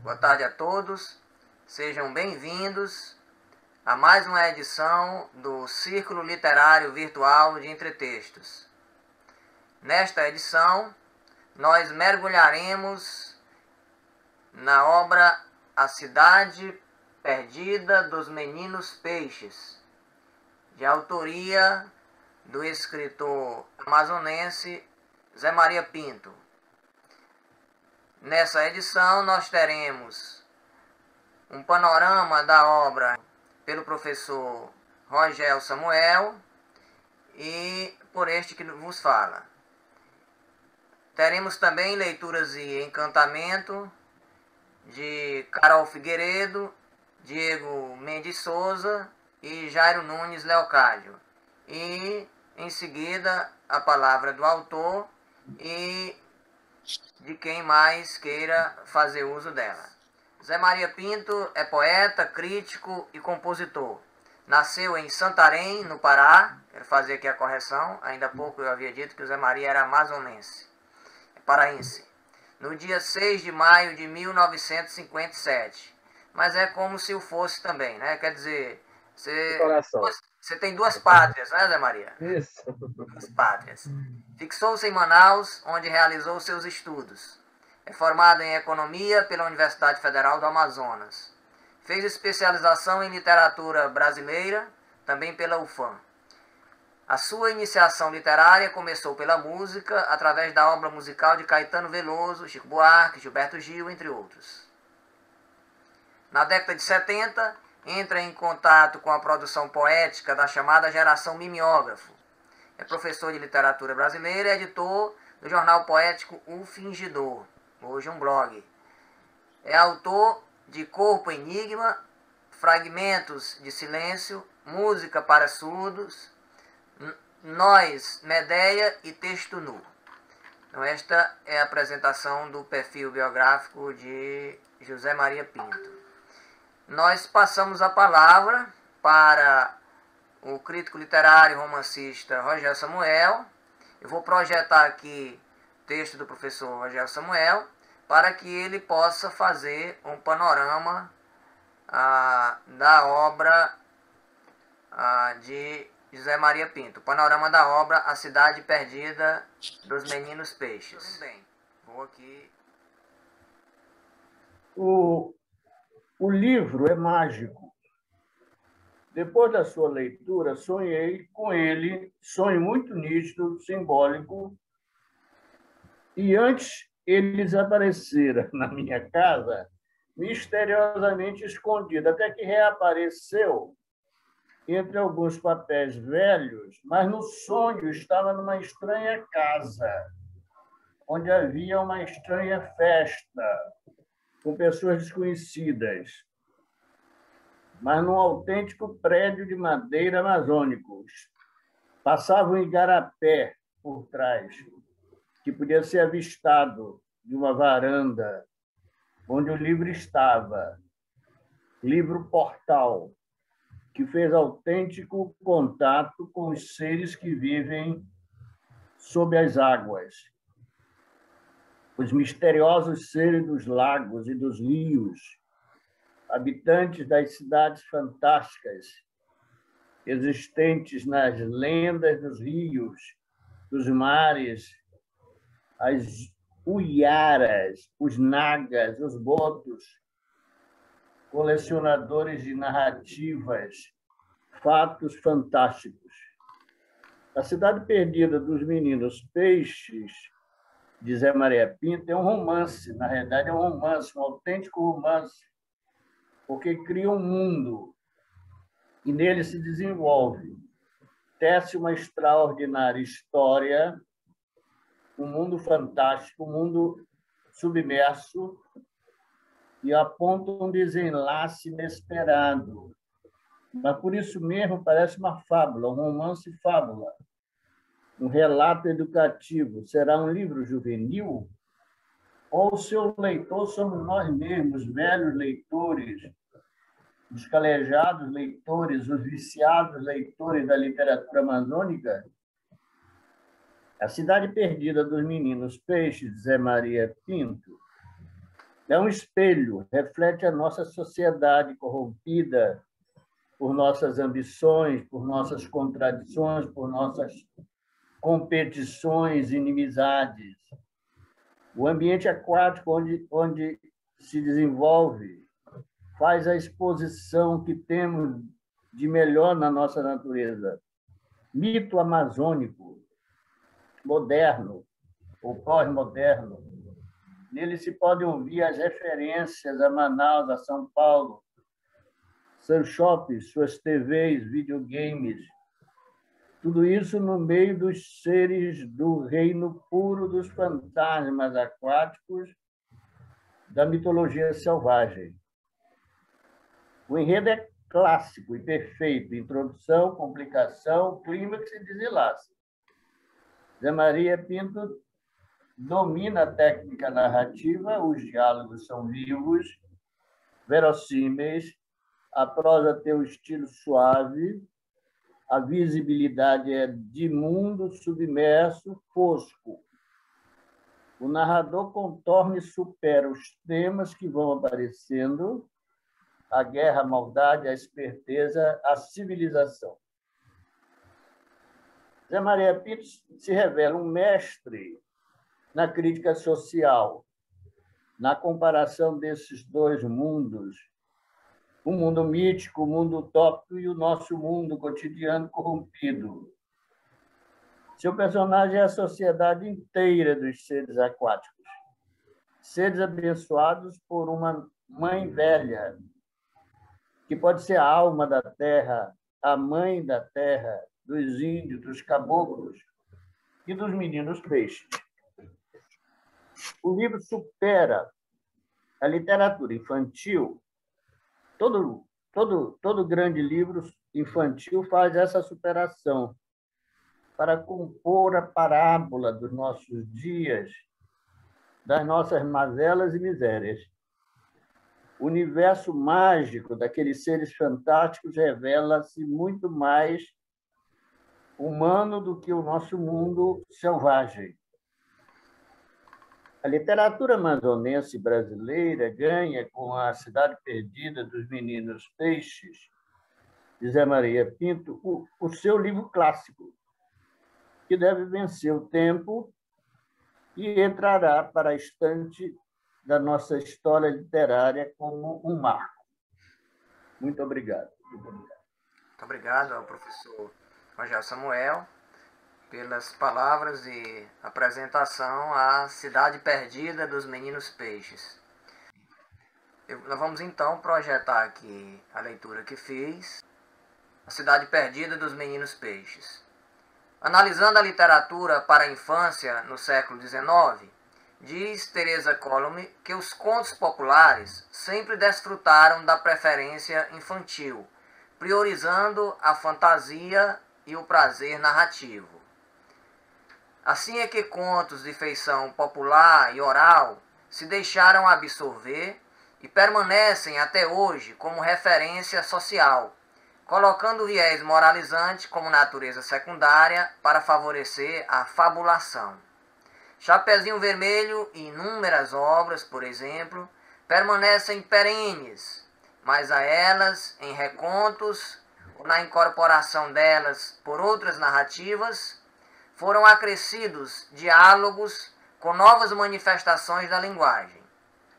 Boa tarde a todos. Sejam bem-vindos a mais uma edição do Círculo Literário Virtual de Entretextos. Nesta edição, nós mergulharemos na obra A Cidade Perdida dos Meninos Peixes, de autoria do escritor amazonense Zé Maria Pinto. Nessa edição, nós teremos um panorama da obra pelo professor Rogel Samuel e por este que vos fala. Teremos também leituras e encantamento de Carol Figueiredo, Diego Mendes Souza e Jairo Nunes Leocádio. E, em seguida, a palavra do autor e de quem mais queira fazer uso dela. Zé Maria Pinto é poeta, crítico e compositor. Nasceu em Santarém, no Pará. Quero fazer aqui a correção. Ainda há pouco eu havia dito que o Zé Maria era amazonense. É paraense. No dia 6 de maio de 1957. Mas é como se o fosse também, né? Quer dizer, você tem duas pátrias, né, Zé Maria? Isso. Duas pátrias. Fixou-se em Manaus, onde realizou seus estudos. É formado em Economia pela Universidade Federal do Amazonas. Fez especialização em Literatura Brasileira, também pela UFAM. A sua iniciação literária começou pela música, através da obra musical de Caetano Veloso, Chico Buarque, Gilberto Gil, entre outros. Na década de 70, entra em contato com a produção poética da chamada geração mimeógrafo. É professor de literatura brasileira e editor do jornal poético O Fingidor, hoje um blog. É autor de Corpo Enigma, Fragmentos de Silêncio, Música para Surdos, Nós, Medeia e Texto Nu. Então, esta é a apresentação do perfil biográfico de José Maria Pinto. Nós passamos a palavra para o crítico literário e romancista Rogel Samuel. Eu vou projetar aqui o texto do professor Rogel Samuel para que ele possa fazer um panorama da obra de José Maria Pinto. Panorama da obra A Cidade Perdida dos Meninos Peixes. Tudo bem, vou aqui. O livro é mágico. Depois da sua leitura, sonhei com ele, sonho muito nítido, simbólico, e antes ele desaparecera na minha casa, misteriosamente escondido, até que reapareceu entre alguns papéis velhos, mas no sonho estava numa estranha casa, onde havia uma estranha festa, com pessoas desconhecidas, mas num autêntico prédio de madeira amazônicos. Passava um igarapé por trás, que podia ser avistado de uma varanda onde o livro estava. Livro portal, que fez autêntico contato com os seres que vivem sob as águas. Os misteriosos seres dos lagos e dos rios, habitantes das cidades fantásticas, existentes nas lendas dos rios, dos mares, as uiaras, os nagas, os botos, colecionadores de narrativas, fatos fantásticos. A Cidade Perdida dos Meninos Peixes, de Zé Maria Pinto, é um romance, na realidade é um romance, um autêntico romance, porque cria um mundo e nele se desenvolve, tece uma extraordinária história, um mundo fantástico, um mundo submerso, e aponta um desenlace inesperado. Mas, por isso mesmo, parece uma fábula, um romance-fábula, um relato educativo. Será um livro juvenil? Ou o seu leitor somos nós mesmos, velhos leitores, os calejados leitores, os viciados leitores da literatura amazônica? A Cidade Perdida dos Meninos Peixes, de Zé Maria Pinto, É um espelho, reflete a nossa sociedade corrompida por nossas ambições, por nossas contradições, por nossas competições, inimizades. O ambiente aquático onde se desenvolve faz a exposição que temos de melhor na nossa natureza. Mito amazônico, moderno ou pós-moderno. Nele se podem ouvir as referências a Manaus, a São Paulo, seus shoppings, suas TVs, videogames, tudo isso no meio dos seres do reino puro dos fantasmas aquáticos da mitologia selvagem. O enredo é clássico e perfeito, introdução, complicação, clímax e desenlace. Zé Maria Pinto domina a técnica narrativa, os diálogos são vivos, verossímeis, a prosa tem um estilo suave, a visibilidade é de mundo submerso, fosco. O narrador contorna e supera os temas que vão aparecendo, a guerra, a maldade, a esperteza, a civilização. Zé Maria Pinto se revela um mestre na crítica social, na comparação desses dois mundos, o mundo mítico, o mundo utópico e o nosso mundo cotidiano corrompido. Seu personagem é a sociedade inteira dos seres aquáticos, seres abençoados por uma mãe velha, que pode ser a alma da terra, a mãe da terra, dos índios, dos caboclos e dos meninos peixes. O livro supera a literatura infantil. Todo grande livro infantil faz essa superação para compor a parábola dos nossos dias, das nossas mazelas e misérias. O universo mágico daqueles seres fantásticos revela-se muito mais humano do que o nosso mundo selvagem. A literatura amazonense brasileira ganha com a Cidade Perdida dos Meninos Peixes, de Zé Maria Pinto, o seu livro clássico, que deve vencer o tempo e entrará para a estante da nossa história literária como um marco. Muito obrigado. Muito obrigado ao professor Rogério Samuel pelas palavras e apresentação à Cidade Perdida dos Meninos Peixes. Nós vamos então projetar aqui a leitura que fiz, A Cidade Perdida dos Meninos Peixes. Analisando a literatura para a infância no século XIX, diz Teresa Colomb que os contos populares sempre desfrutaram da preferência infantil, priorizando a fantasia e o prazer narrativo. Assim é que contos de feição popular e oral se deixaram absorver e permanecem até hoje como referência social, colocando o viés moralizante como natureza secundária para favorecer a fabulação. Chapeuzinho Vermelho e inúmeras obras, por exemplo, permanecem perenes, mas a elas, em recontos ou na incorporação delas por outras narrativas, foram acrescidos diálogos com novas manifestações da linguagem.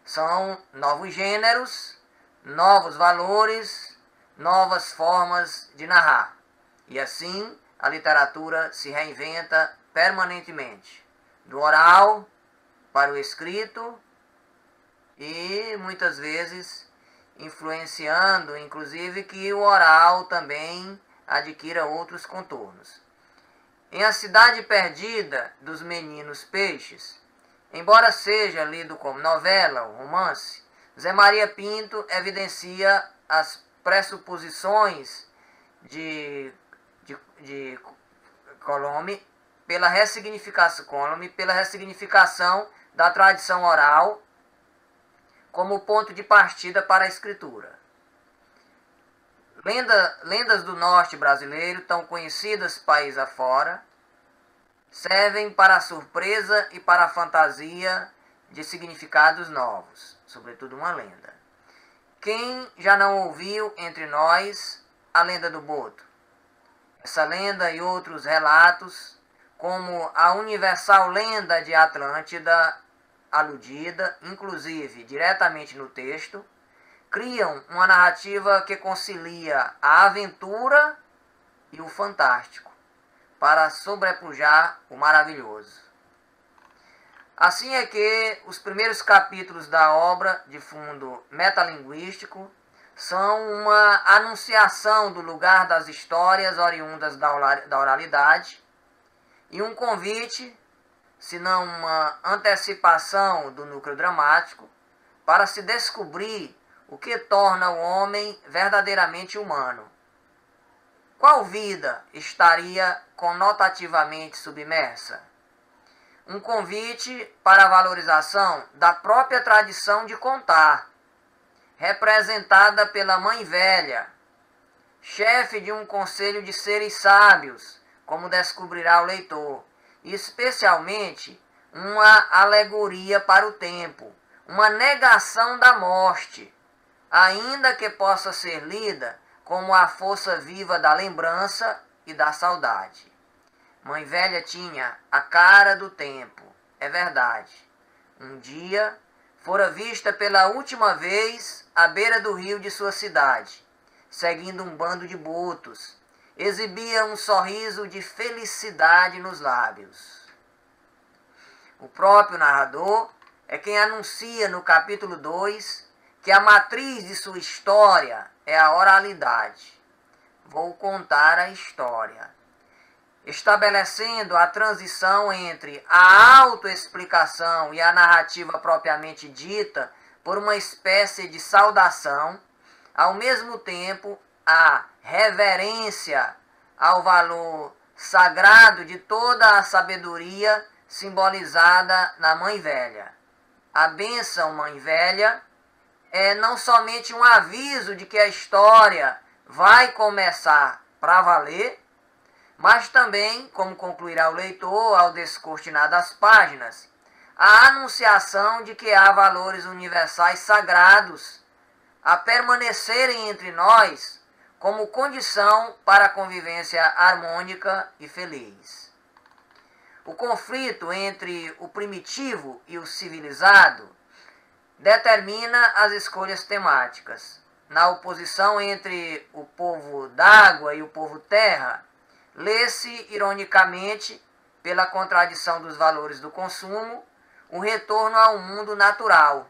São novos gêneros, novos valores, novas formas de narrar. E assim a literatura se reinventa permanentemente, do oral para o escrito e muitas vezes influenciando, inclusive, que o oral também adquira outros contornos. Em A Cidade Perdida dos Meninos Peixes, embora seja lido como novela ou romance, Zé Maria Pinto evidencia as pressuposições de Colomb pela ressignificação da tradição oral como ponto de partida para a escritura. Lendas do norte brasileiro, tão conhecidas país afora, servem para a surpresa e para a fantasia de significados novos, sobretudo uma lenda. Quem já não ouviu entre nós a lenda do Boto? Essa lenda e outros relatos, como a universal lenda de Atlântida, aludida, inclusive diretamente no texto, criam uma narrativa que concilia a aventura e o fantástico, para sobrepujar o maravilhoso. Assim é que os primeiros capítulos da obra, de fundo metalinguístico, são uma anunciação do lugar das histórias oriundas da oralidade e um convite, se não uma antecipação do núcleo dramático, para se descobrir o que torna o homem verdadeiramente humano. Qual vida estaria conotativamente submersa? Um convite para a valorização da própria tradição de contar, representada pela Mãe Velha, chefe de um conselho de seres sábios, como descobrirá o leitor, e especialmente uma alegoria para o tempo, uma negação da morte, ainda que possa ser lida como a força viva da lembrança e da saudade. Mãe Velha tinha a cara do tempo, é verdade. Um dia fora vista pela última vez à beira do rio de sua cidade, seguindo um bando de botos. Exibia um sorriso de felicidade nos lábios. O próprio narrador é quem anuncia no capítulo 2 que a matriz de sua história é a oralidade. Vou contar a história, estabelecendo a transição entre a autoexplicação e a narrativa propriamente dita por uma espécie de saudação, ao mesmo tempo a reverência ao valor sagrado de toda a sabedoria simbolizada na Mãe Velha. A bênção Mãe Velha é não somente um aviso de que a história vai começar para valer, mas também, como concluirá o leitor ao descortinar das páginas, a anunciação de que há valores universais sagrados a permanecerem entre nós como condição para a convivência harmônica e feliz. O conflito entre o primitivo e o civilizado determina as escolhas temáticas. Na oposição entre o povo d'água e o povo terra, lê-se, ironicamente, pela contradição dos valores do consumo, o retorno ao mundo natural.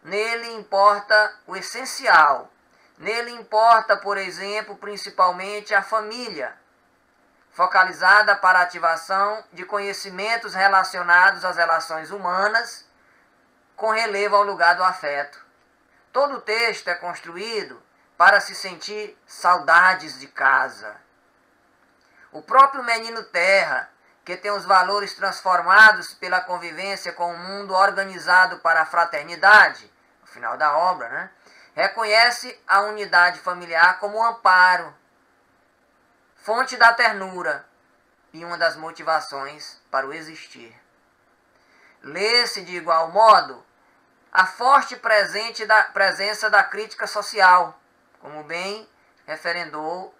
Nele importa o essencial. Nele importa, por exemplo, principalmente a família, focalizada para a ativação de conhecimentos relacionados às relações humanas, com relevo ao lugar do afeto. Todo o texto é construído para se sentir saudades de casa. O próprio menino terra, que tem os valores transformados pela convivência com o mundo organizado para a fraternidade, no final da obra, né, reconhece a unidade familiar como um amparo, fonte da ternura e uma das motivações para o existir. Lê-se de igual modo a forte presença da crítica social, como bem referendou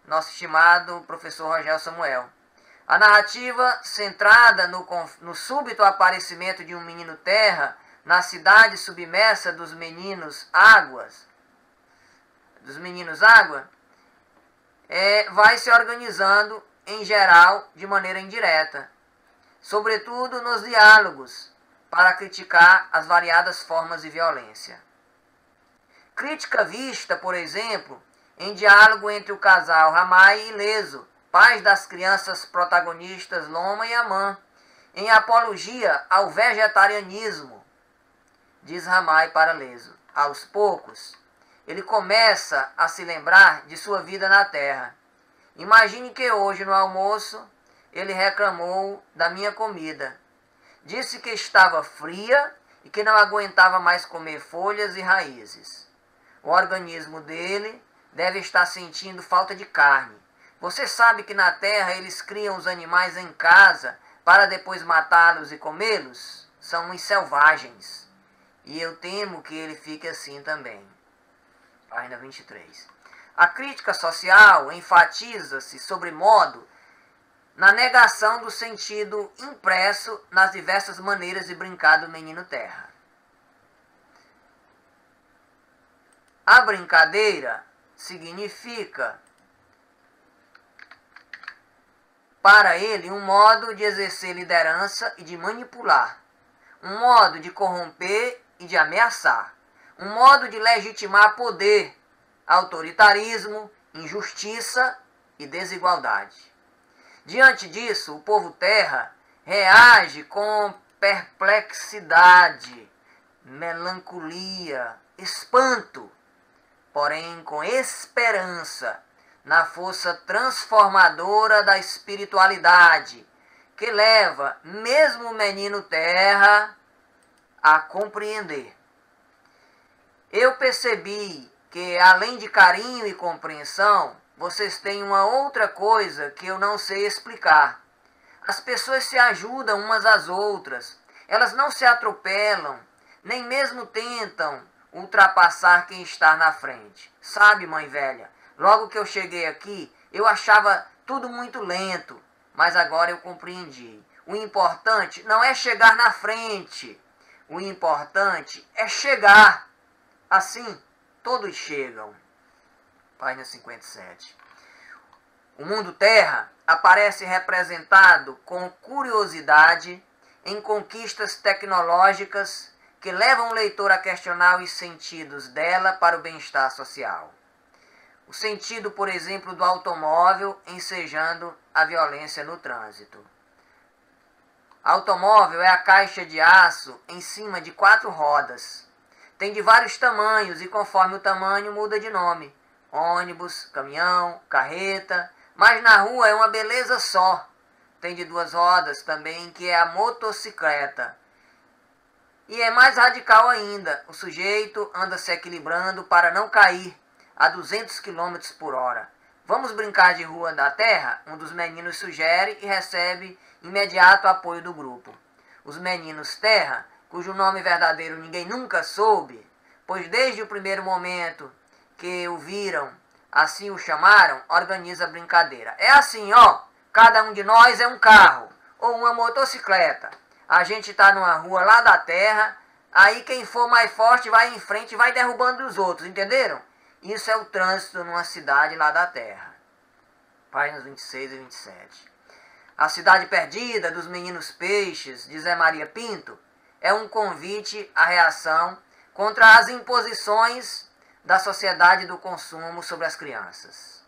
nosso estimado professor Rogel Samuel. A narrativa, centrada no súbito aparecimento de um menino terra na cidade submersa dos meninos água, vai se organizando, em geral, de maneira indireta, sobretudo nos diálogos, para criticar as variadas formas de violência. Crítica vista, por exemplo, em diálogo entre o casal Ramai e Leso, pais das crianças protagonistas Loma e Amã, em apologia ao vegetarianismo, diz Ramai para Leso. Aos poucos, ele começa a se lembrar de sua vida na terra. Imagine que hoje no almoço ele reclamou da minha comida. Disse que estava fria e que não aguentava mais comer folhas e raízes. O organismo dele deve estar sentindo falta de carne. Você sabe que na terra eles criam os animais em casa para depois matá-los e comê-los? são uns selvagens. E eu temo que ele fique assim também. Página 23. A crítica social enfatiza-se, sobremodo, na negação do sentido impresso nas diversas maneiras de brincar do menino terra. A brincadeira significa para ele um modo de exercer liderança e de manipular, um modo de corromper e de ameaçar, um modo de legitimar poder, autoritarismo, injustiça e desigualdade. Diante disso, o povo terra reage com perplexidade, melancolia, espanto, porém com esperança na força transformadora da espiritualidade, que leva mesmo o menino terra a compreender. Eu percebi que, além de carinho e compreensão, vocês têm uma outra coisa que eu não sei explicar. As pessoas se ajudam umas às outras, elas não se atropelam, nem mesmo tentam ultrapassar quem está na frente. Sabe, mãe velha, logo que eu cheguei aqui, eu achava tudo muito lento, mas agora eu compreendi. O importante não é chegar na frente, o importante é chegar. Assim, todos chegam. Página 57. O mundo terra aparece representado com curiosidade em conquistas tecnológicas que levam o leitor a questionar os sentidos dela para o bem-estar social. O sentido, por exemplo, do automóvel ensejando a violência no trânsito. Automóvel é a caixa de aço em cima de 4 rodas. Tem de vários tamanhos e conforme o tamanho muda de nome. Ônibus, caminhão, carreta, mas na rua é uma beleza só. Tem de 2 rodas também, que é a motocicleta. E é mais radical ainda, o sujeito anda se equilibrando para não cair a 200 km por hora. Vamos brincar de rua da terra? Um dos meninos sugere e recebe imediato apoio do grupo. Os meninos terra, cujo nome verdadeiro ninguém nunca soube, pois desde o primeiro momento que o viram, assim o chamaram, organiza a brincadeira. É assim, ó, cada um de nós é um carro ou uma motocicleta. A gente está numa rua lá da terra, aí quem for mais forte vai em frente e vai derrubando os outros, entenderam? Isso é o trânsito numa cidade lá da terra. Páginas 26 e 27. A Cidade Perdida dos Meninos Peixes, de Zé Maria Pinto, é um convite à reação contra as imposições da sociedade do consumo sobre as crianças.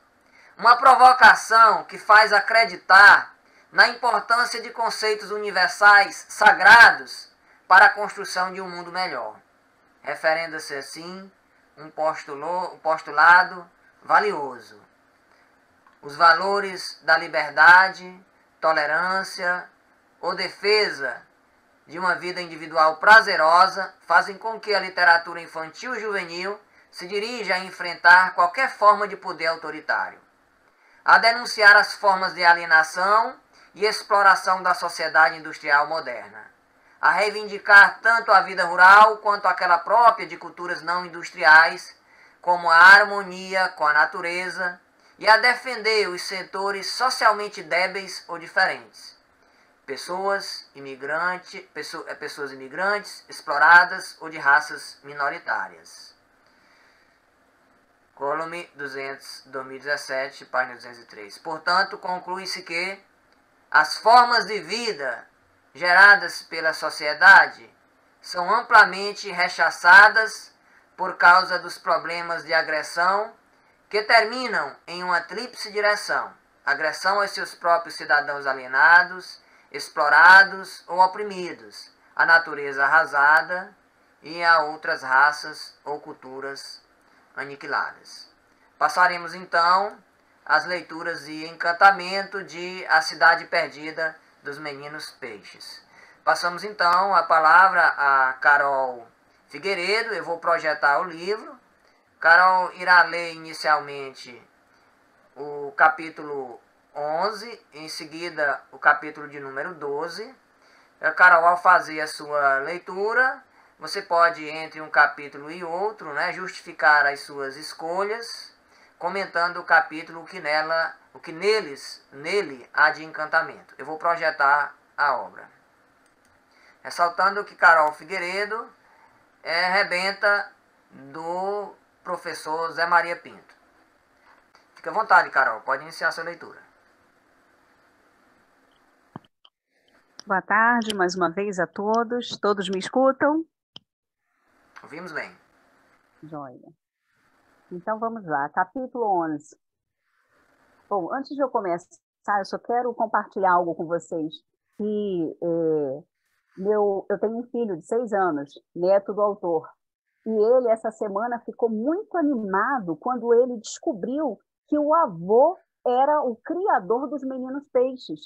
Uma provocação que faz acreditar na importância de conceitos universais sagrados para a construção de um mundo melhor. Referenda-se assim um postulado valioso. Os valores da liberdade, tolerância ou defesa de uma vida individual prazerosa fazem com que a literatura infantil e juvenil se dirija a enfrentar qualquer forma de poder autoritário, a denunciar as formas de alienação e exploração da sociedade industrial moderna, a reivindicar tanto a vida rural quanto aquela própria de culturas não industriais, como a harmonia com a natureza, e a defender os setores socialmente débeis ou diferentes. Pessoas imigrantes, exploradas ou de raças minoritárias. Volume 200, 2017, página 203. Portanto, conclui-se que as formas de vida geradas pela sociedade são amplamente rechaçadas por causa dos problemas de agressão que terminam em uma tríplice direção: agressão aos seus próprios cidadãos alienados, explorados ou oprimidos, à natureza arrasada e a outras raças ou culturas aniquiladas. Passaremos então às leituras de Encantamento de A Cidade Perdida dos Meninos Peixes. Passamos então a palavra a Carol Figueiredo. Eu vou projetar o livro. Carol irá ler inicialmente o capítulo 11, em seguida o capítulo de número 12. Carol, ao fazer a sua leitura, você pode, entre um capítulo e outro, né, justificar as suas escolhas, comentando o capítulo o que nele há de encantamento. Eu vou projetar a obra. Ressaltando que Carol Figueiredo é rebenta do professor Zé Maria Pinto. Fique à vontade, Carol, pode iniciar a sua leitura. Boa tarde, mais uma vez a todos. Todos me escutam? Ouvimos bem. Joia. Então vamos lá, capítulo 11. Bom, antes de eu começar, eu só quero compartilhar algo com vocês. Eu tenho um filho de 6 anos, neto do autor, e ele, essa semana, ficou muito animado quando ele descobriu que o avô era o criador dos Meninos Peixes.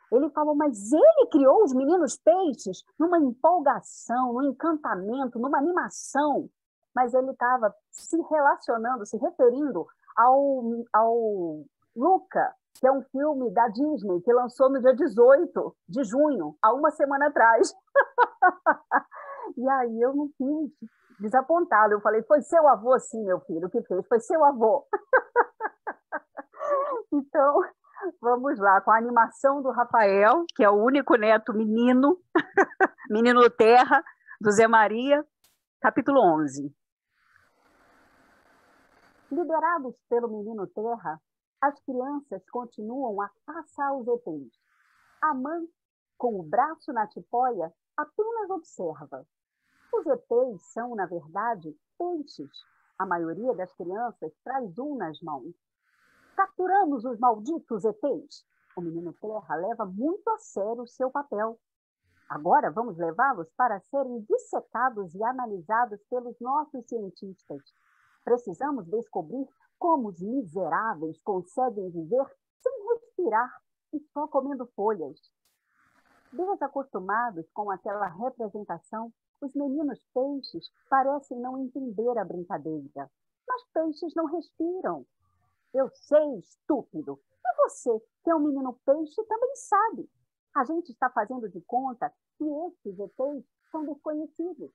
Ele falou, mas ele criou os Meninos Peixes numa empolgação, num encantamento, numa animação. Mas ele estava se relacionando, se referindo ao Luca, que é um filme da Disney, que lançou no dia 18 de junho, há uma semana atrás. E aí eu não quis desapontado. Eu falei, foi seu avô, sim, meu filho, que fez, foi seu avô. Então, vamos lá, com a animação do Rafael, que é o único neto menino, menino terra, do Zé Maria, capítulo 11. Liderados pelo menino terra, as crianças continuam a caçar os ETs. A mãe, com o braço na tipóia, apenas observa. Os ETs são, na verdade, peixes. A maioria das crianças traz um nas mãos. Capturamos os malditos ETs. O menino terra leva muito a sério o seu papel. Agora vamos levá-los para serem dissecados e analisados pelos nossos cientistas. Precisamos descobrir como os miseráveis conseguem viver sem respirar e só comendo folhas. Desacostumados com aquela representação, os meninos peixes parecem não entender a brincadeira. Mas peixes não respiram. Eu sei, estúpido. E você, que é um menino peixe, também sabe. A gente está fazendo de conta que esses ETs são desconhecidos.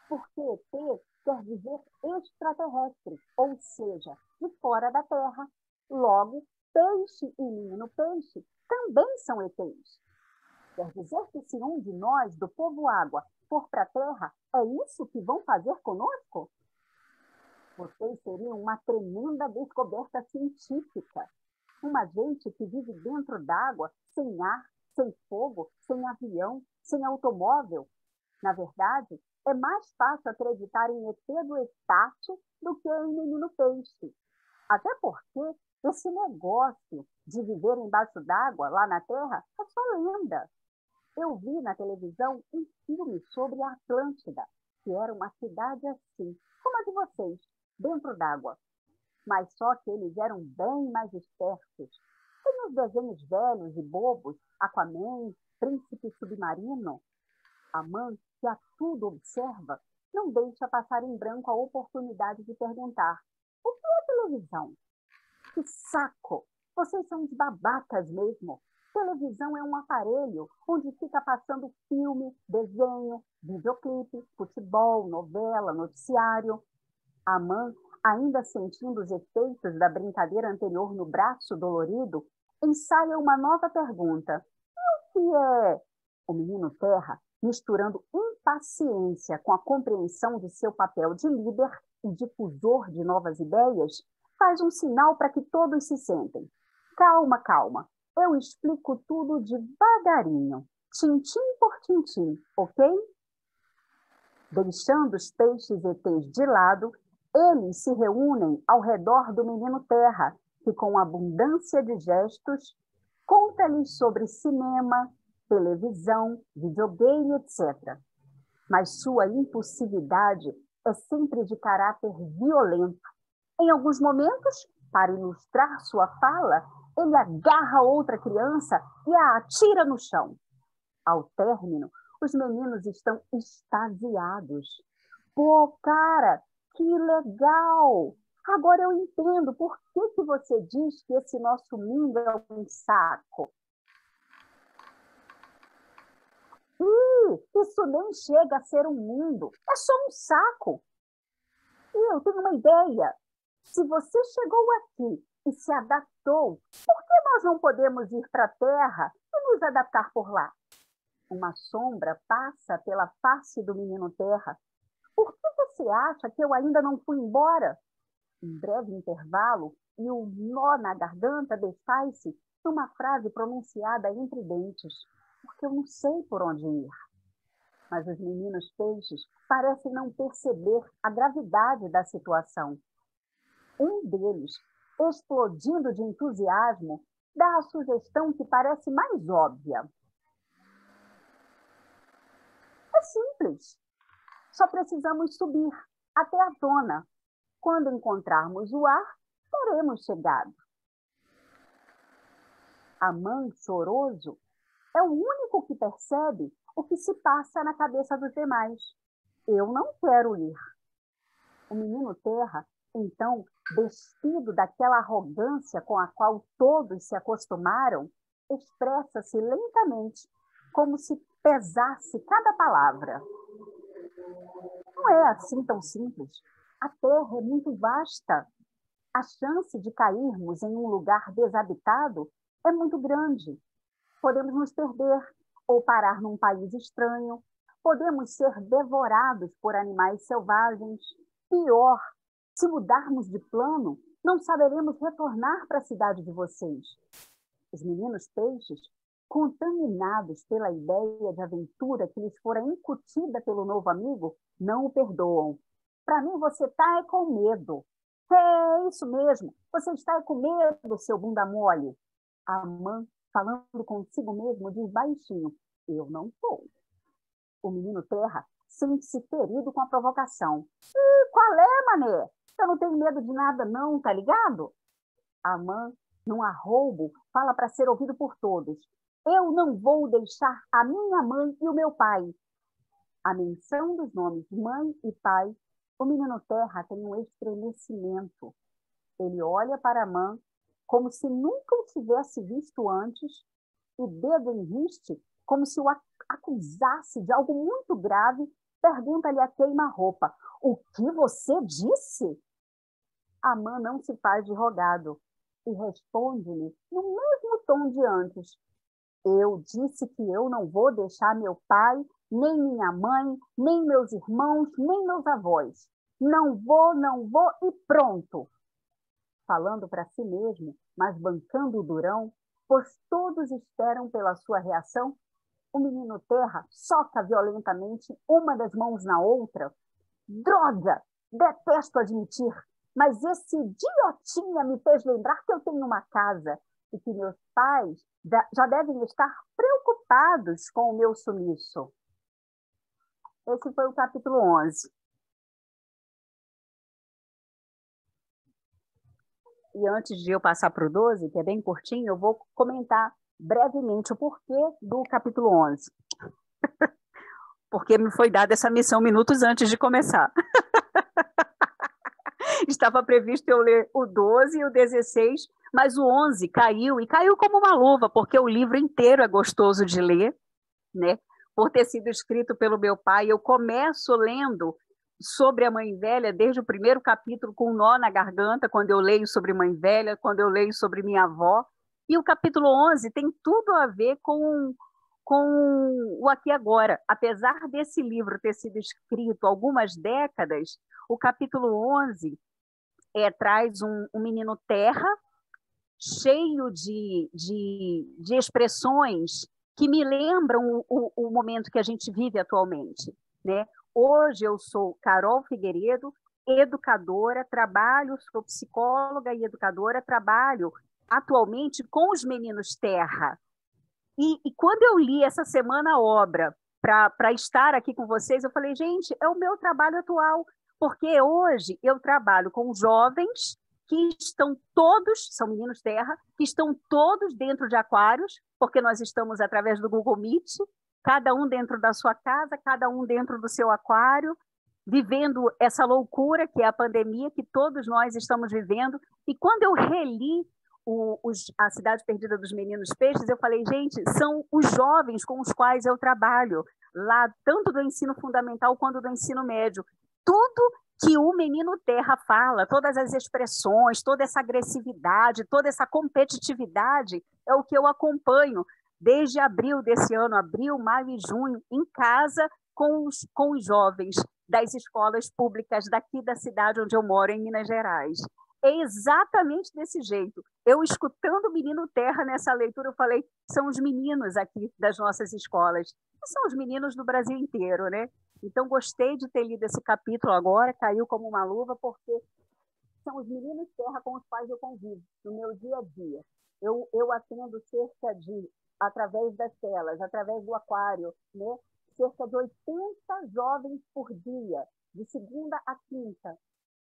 Porque ET quer dizer extraterrestre, ou seja, de fora da Terra. Logo, peixe e menino peixe também são ETs. Quer dizer que se um de nós, do povo água, for para a Terra, é isso que vão fazer conosco? Vocês seriam uma tremenda descoberta científica. Uma gente que vive dentro d'água, sem ar, sem fogo, sem avião, sem automóvel. Na verdade, é mais fácil acreditar em ET do Estácio do que em menino peixe. Até porque esse negócio de viver embaixo d'água, lá na Terra, é só lenda. Eu vi na televisão um filme sobre a Atlântida, que era uma cidade assim, como a de vocês, dentro d'água. Mas só que eles eram bem mais espertos. Tem os desenhos velhos e bobos, Aquaman, Príncipe Submarino. A mãe, que a tudo observa, não deixa passar em branco a oportunidade de perguntar: o que é televisão? Que saco! Vocês são uns babacas mesmo. Televisão é um aparelho onde fica passando filme, desenho, videoclipe, futebol, novela, noticiário. A mãe, ainda sentindo os efeitos da brincadeira anterior no braço dolorido, ensaia uma nova pergunta. O que é? O menino terra, misturando impaciência com a compreensão de seu papel de líder e difusor de novas ideias, faz um sinal para que todos se sentem. Calma, calma. Eu explico tudo devagarinho, tintim por tintim, ok? Deixando os peixes ETs de lado, eles se reúnem ao redor do menino terra, que com abundância de gestos, conta-lhes sobre cinema, televisão, videogame, etc. Mas sua impulsividade é sempre de caráter violento. Em alguns momentos, para ilustrar sua fala, ele agarra outra criança e a atira no chão. Ao término, os meninos estão extasiados. Pô, cara, que legal! Agora eu entendo por que você diz que esse nosso mundo é um saco. Isso nem chega a ser um mundo, é só um saco. E eu tenho uma ideia. Se você chegou aqui e se adaptou, por que nós não podemos ir para a Terra e nos adaptar por lá? Uma sombra passa pela face do menino Terra. Por que você acha que eu ainda não fui embora? Um breve intervalo e o nó na garganta desfaz-se numa frase pronunciada entre dentes, porque eu não sei por onde ir. Mas os meninos peixes parecem não perceber a gravidade da situação. Um deles, explodindo de entusiasmo, dá a sugestão que parece mais óbvia. É simples. Só precisamos subir até a tona. Quando encontrarmos o ar, teremos chegado. Amã, choroso, é o único que percebe o que se passa na cabeça dos demais. Eu não quero ir. O menino Terra, então, despido daquela arrogância com a qual todos se acostumaram, expressa-se lentamente, como se pesasse cada palavra. Não é assim tão simples. A Terra é muito vasta. A chance de cairmos em um lugar desabitado é muito grande. Podemos nos perder ou parar num país estranho. Podemos ser devorados por animais selvagens. Pior, se mudarmos de plano, não saberemos retornar para a cidade de vocês. Os meninos peixes, contaminados pela ideia de aventura que lhes fora incutida pelo novo amigo, não o perdoam. Para mim, você está com medo. É isso mesmo, você está com medo, seu bunda mole. Amã, falando consigo mesmo, diz baixinho, eu não estou. O menino Terra sente-se ferido com a provocação. Qual é, mané? Eu não tenho medo de nada não, tá ligado? Amã, num arroubo, fala para ser ouvido por todos. Eu não vou deixar a minha mãe e o meu pai. A menção dos nomes mãe e pai, o menino Terra tem um estremecimento. Ele olha para Amã como se nunca o tivesse visto antes e, dedo em riste, como se o acusasse de algo muito grave, pergunta-lhe a queima-roupa, o que você disse? Amã não se faz de rogado e responde-lhe no mesmo tom de antes. Eu disse que eu não vou deixar meu pai, nem minha mãe, nem meus irmãos, nem meus avós. Não vou e pronto. Falando para si mesmo, mas bancando o durão, pois todos esperam pela sua reação, o menino Terra soca violentamente uma das mãos na outra. Droga! Detesto admitir, mas esse idiotinha me fez lembrar que eu tenho uma casa e que meus pais já devem estar preocupados com o meu sumiço. Esse foi o capítulo 11. E antes de eu passar para o 12, que é bem curtinho, eu vou comentar brevemente o porquê do capítulo 11. Porque me foi dada essa missão minutos antes de começar. Estava previsto eu ler o 12 e o 16, mas o 11 caiu, e caiu como uma luva, porque o livro inteiro é gostoso de ler, né? Por ter sido escrito pelo meu pai. Eu começo lendo sobre a Mãe Velha desde o primeiro capítulo com um nó na garganta, quando eu leio sobre Mãe Velha, quando eu leio sobre minha avó. E o capítulo 11 tem tudo a ver com o aqui e agora. Apesar desse livro ter sido escrito há algumas décadas, o capítulo 11 traz um menino Terra cheio de expressões que me lembram o momento que a gente vive atualmente, né? Hoje eu sou Carol Figueiredo, educadora, sou psicóloga e educadora, trabalho atualmente com os meninos Terra. E quando eu li essa semana a obra para estar aqui com vocês, eu falei, gente, é o meu trabalho atual, porque hoje eu trabalho com jovens que estão todos, são meninos Terra, que estão todos dentro de aquários, porque nós estamos através do Google Meet, cada um dentro da sua casa, cada um dentro do seu aquário, vivendo essa loucura que é a pandemia que todos nós estamos vivendo. E quando eu reli a Cidade Perdida dos Meninos Peixes, eu falei, gente, são os jovens com os quais eu trabalho, lá tanto do ensino fundamental quanto do ensino médio. Tudo que o Menino Terra fala, todas as expressões, toda essa agressividade, toda essa competitividade, é o que eu acompanho desde abril desse ano, abril, maio e junho, em casa com os jovens das escolas públicas daqui da cidade onde eu moro, em Minas Gerais. É exatamente desse jeito. Eu, escutando o Menino Terra nessa leitura, eu falei, são os meninos aqui das nossas escolas. E são os meninos do Brasil inteiro, né? Então, gostei de ter lido esse capítulo agora, caiu como uma luva, porque são os meninos terra com os quais eu convivo no meu dia a dia. Eu atendo cerca de, através das telas, através do aquário, né? Cerca de 80 jovens por dia, de segunda a quinta.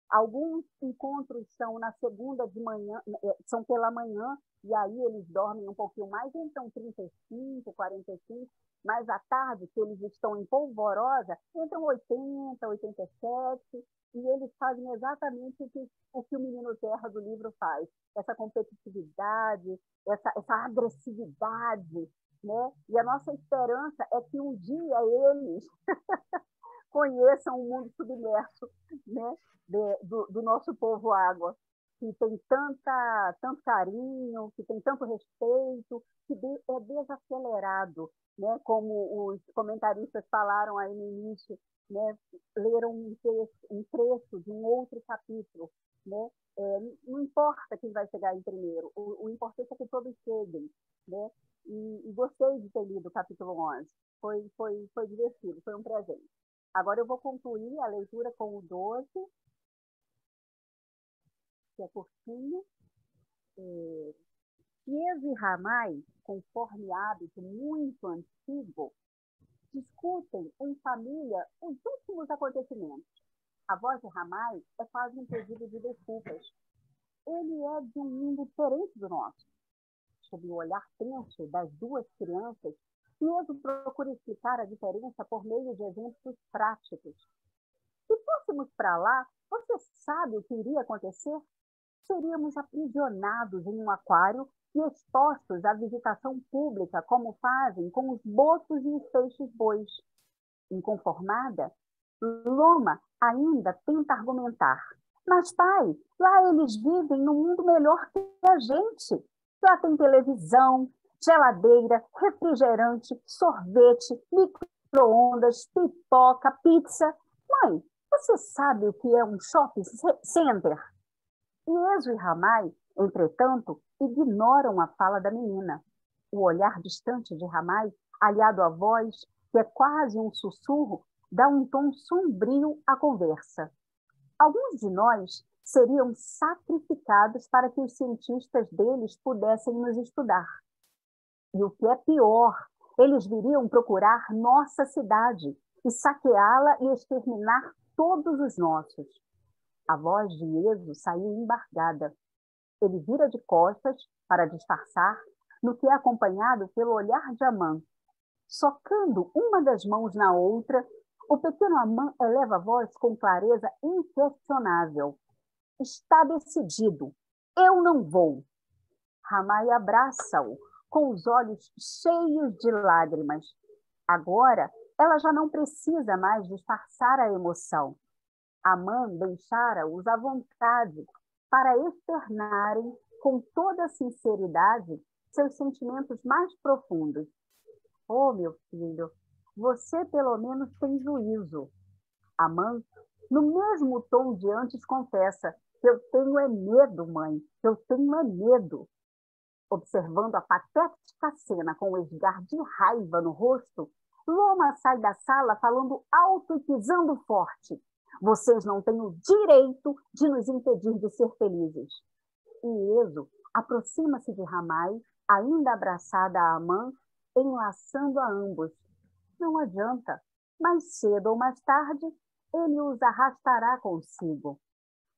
Alguns encontros são na segunda de manhã, são pela manhã, e aí eles dormem um pouquinho mais, então 35, 45, mas à tarde, que eles estão em polvorosa, entram 80, 87, e eles fazem exatamente o que o Menino Terra do livro faz. Essa competitividade, essa agressividade, né? E a nossa esperança é que um dia eles conheçam o mundo submerso, né? Do nosso povo água, que tem tanto carinho, que tem tanto respeito, que é desacelerado, né? Como os comentaristas falaram aí no início, né? Leram um trecho de um outro capítulo, né? Não importa quem vai chegar em primeiro, o importante é que todos cheguem, né? E gostei de ter lido o capítulo 11, foi divertido, foi um presente. Agora eu vou concluir a leitura com o 12, que é curtinho. Chiesa e Ramay, conforme hábito muito antigo, discutem em família os últimos acontecimentos. A voz de Ramay é quase um pedido de desculpas. Ele é de um mundo diferente do nosso. Sob o olhar tenso das duas crianças, Chiesa procura explicar a diferença por meio de exemplos práticos. Se fôssemos para lá, você sabe o que iria acontecer? Seríamos aprisionados em um aquário e expostos à visitação pública, como fazem com os botos e os peixes-bois. Inconformada, Loma ainda tenta argumentar. Mas, pai, lá eles vivem num mundo melhor que a gente. Lá tem televisão, geladeira, refrigerante, sorvete, micro-ondas, pipoca, pizza. Mãe, você sabe o que é um shopping center? Ieso e Ramay, entretanto, ignoram a fala da menina. O olhar distante de Ramay, aliado à voz, que é quase um sussurro, dá um tom sombrio à conversa. Alguns de nós seriam sacrificados para que os cientistas deles pudessem nos estudar. E o que é pior, eles viriam procurar nossa cidade e saqueá-la e exterminar todos os nossos. A voz de Ieso saiu embargada. Ele vira de costas para disfarçar, no que é acompanhado pelo olhar de Amã. Socando uma das mãos na outra, o pequeno Amã eleva a voz com clareza inquestionável. Está decidido. Eu não vou. Ramay abraça-o, com os olhos cheios de lágrimas. Agora, ela já não precisa mais disfarçar a emoção. Amã deixara-os à vontade para externarem com toda sinceridade seus sentimentos mais profundos. Oh, meu filho, você pelo menos tem juízo. Amã, no mesmo tom de antes, confessa: eu tenho é medo, mãe, eu tenho é medo. Observando a patética cena com o esgar de raiva no rosto, Loma sai da sala falando alto e pisando forte. Vocês não têm o direito de nos impedir de ser felizes. E Ieso aproxima-se de Ramay, ainda abraçada a Amã, enlaçando a ambos. Não adianta. Mais cedo ou mais tarde, ele os arrastará consigo.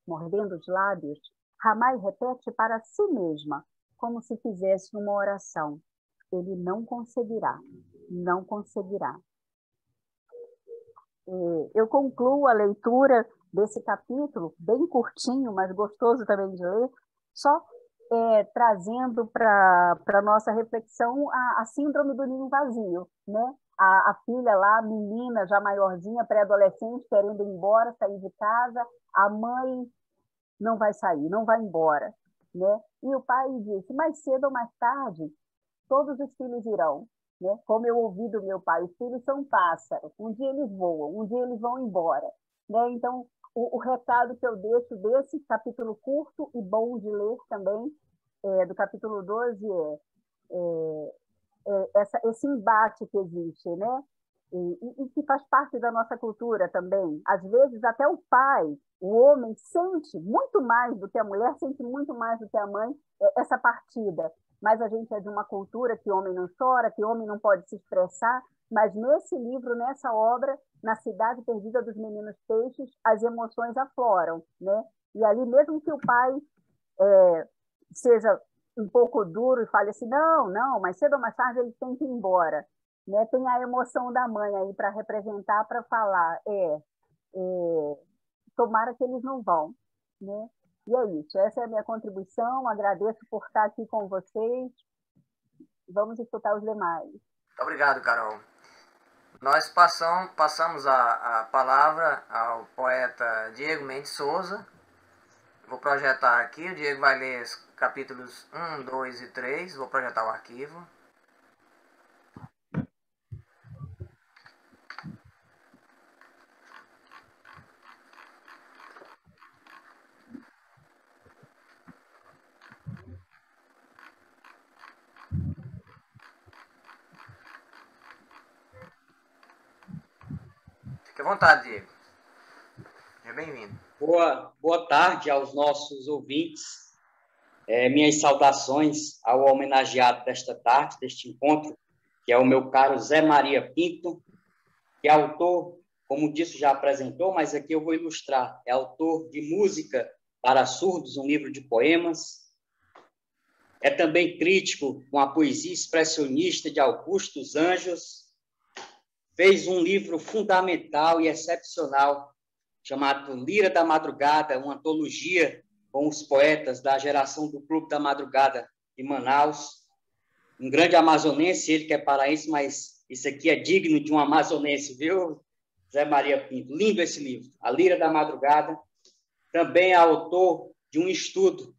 Mordendo os lábios, Ramay repete para si mesma, como se fizesse uma oração. Ele não conseguirá. Não conseguirá. Eu concluo a leitura desse capítulo, bem curtinho, mas gostoso também de ler, só trazendo para a nossa reflexão a síndrome do ninho vazio, né? A filha lá, menina, já maiorzinha, pré-adolescente, querendo ir embora, sair de casa, a mãe não vai sair, não vai embora, né? E o pai disse, mais cedo ou mais tarde, todos os filhos irão, né? Como eu ouvi do meu pai, os filhos são pássaros, um dia eles voam, um dia eles vão embora, né? Então, o recado que eu deixo desse capítulo curto e bom de ler também, do capítulo 12, esse embate que existe, né? E que faz parte da nossa cultura também. Às vezes, até o pai, o homem, sente muito mais do que a mulher, sente muito mais do que a mãe essa partida. Mas a gente é de uma cultura que homem não chora, que homem não pode se expressar. Mas nesse livro, nessa obra, na Cidade Perdida dos Meninos Peixes, as emoções afloram, né? E ali, mesmo que o pai seja um pouco duro e fale assim, não, mas cedo ou mais tarde ele tem que ir embora. Né? Tem a emoção da mãe aí para representar, para falar, tomara que eles não vão. Né? E é isso, essa é a minha contribuição, agradeço por estar aqui com vocês. Vamos escutar os demais. Muito obrigado, Carol. Nós passamos a palavra ao poeta Diego Mendes Souza. Vou projetar aqui, o Diego vai ler os capítulos 1, 2 e 3, vou projetar o arquivo. Fique à vontade, Diego. Seja bem-vindo. Boa tarde aos nossos ouvintes. Minhas saudações ao homenageado desta tarde, deste encontro, que é o meu caro Zé Maria Pinto, que é autor, como disse, já apresentou, mas aqui eu vou ilustrar. É autor de Música para Surdos, um livro de poemas. É também crítico com a poesia expressionista de Augusto dos Anjos. Fez um livro fundamental e excepcional, chamado Lira da Madrugada, uma antologia com os poetas da geração do Clube da Madrugada de Manaus. Um grande amazonense, ele que é paraense, mas isso aqui é digno de um amazonense, viu, Zé Maria Pinto? Lindo esse livro, A Lira da Madrugada. Também é autor de um estudo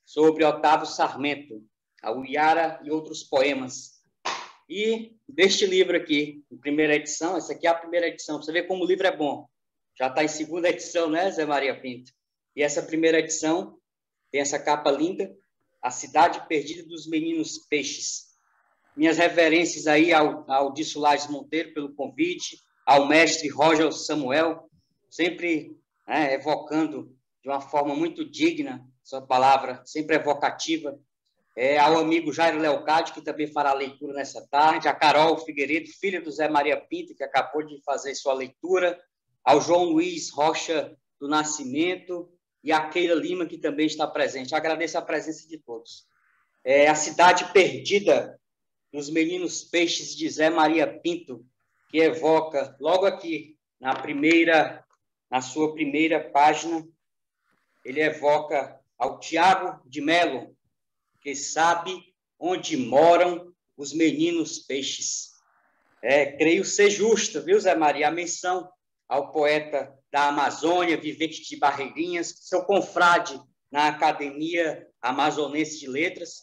sobre Otávio Sarmento, a Uiara e outros poemas. E deste livro aqui, em primeira edição, essa aqui é a primeira edição, para você ver como o livro é bom. Já está em segunda edição, né, Zé Maria Pinto? E essa primeira edição tem essa capa linda, A Cidade Perdida dos Meninos Peixes. Minhas reverências aí ao Disso Lages Monteiro pelo convite, ao mestre Roger Samuel, sempre evocando de uma forma muito digna sua palavra, sempre evocativa. Ao amigo Jairo Leocádio, que também fará a leitura nessa tarde, a Carol Figueiredo, filha do Zé Maria Pinto, que acabou de fazer sua leitura, ao João Luiz Rocha do Nascimento e a Keila Lima, que também está presente. Agradeço a presença de todos. A Cidade Perdida dos Meninos Peixes, de Zé Maria Pinto, que evoca, logo aqui, na sua primeira página, ele evoca ao Tiago de Melo, que sabe onde moram os meninos peixes. Creio ser justa, viu, Zé Maria, a menção ao poeta da Amazônia, vivente de Barreirinhas, seu confrade na Academia Amazonense de Letras,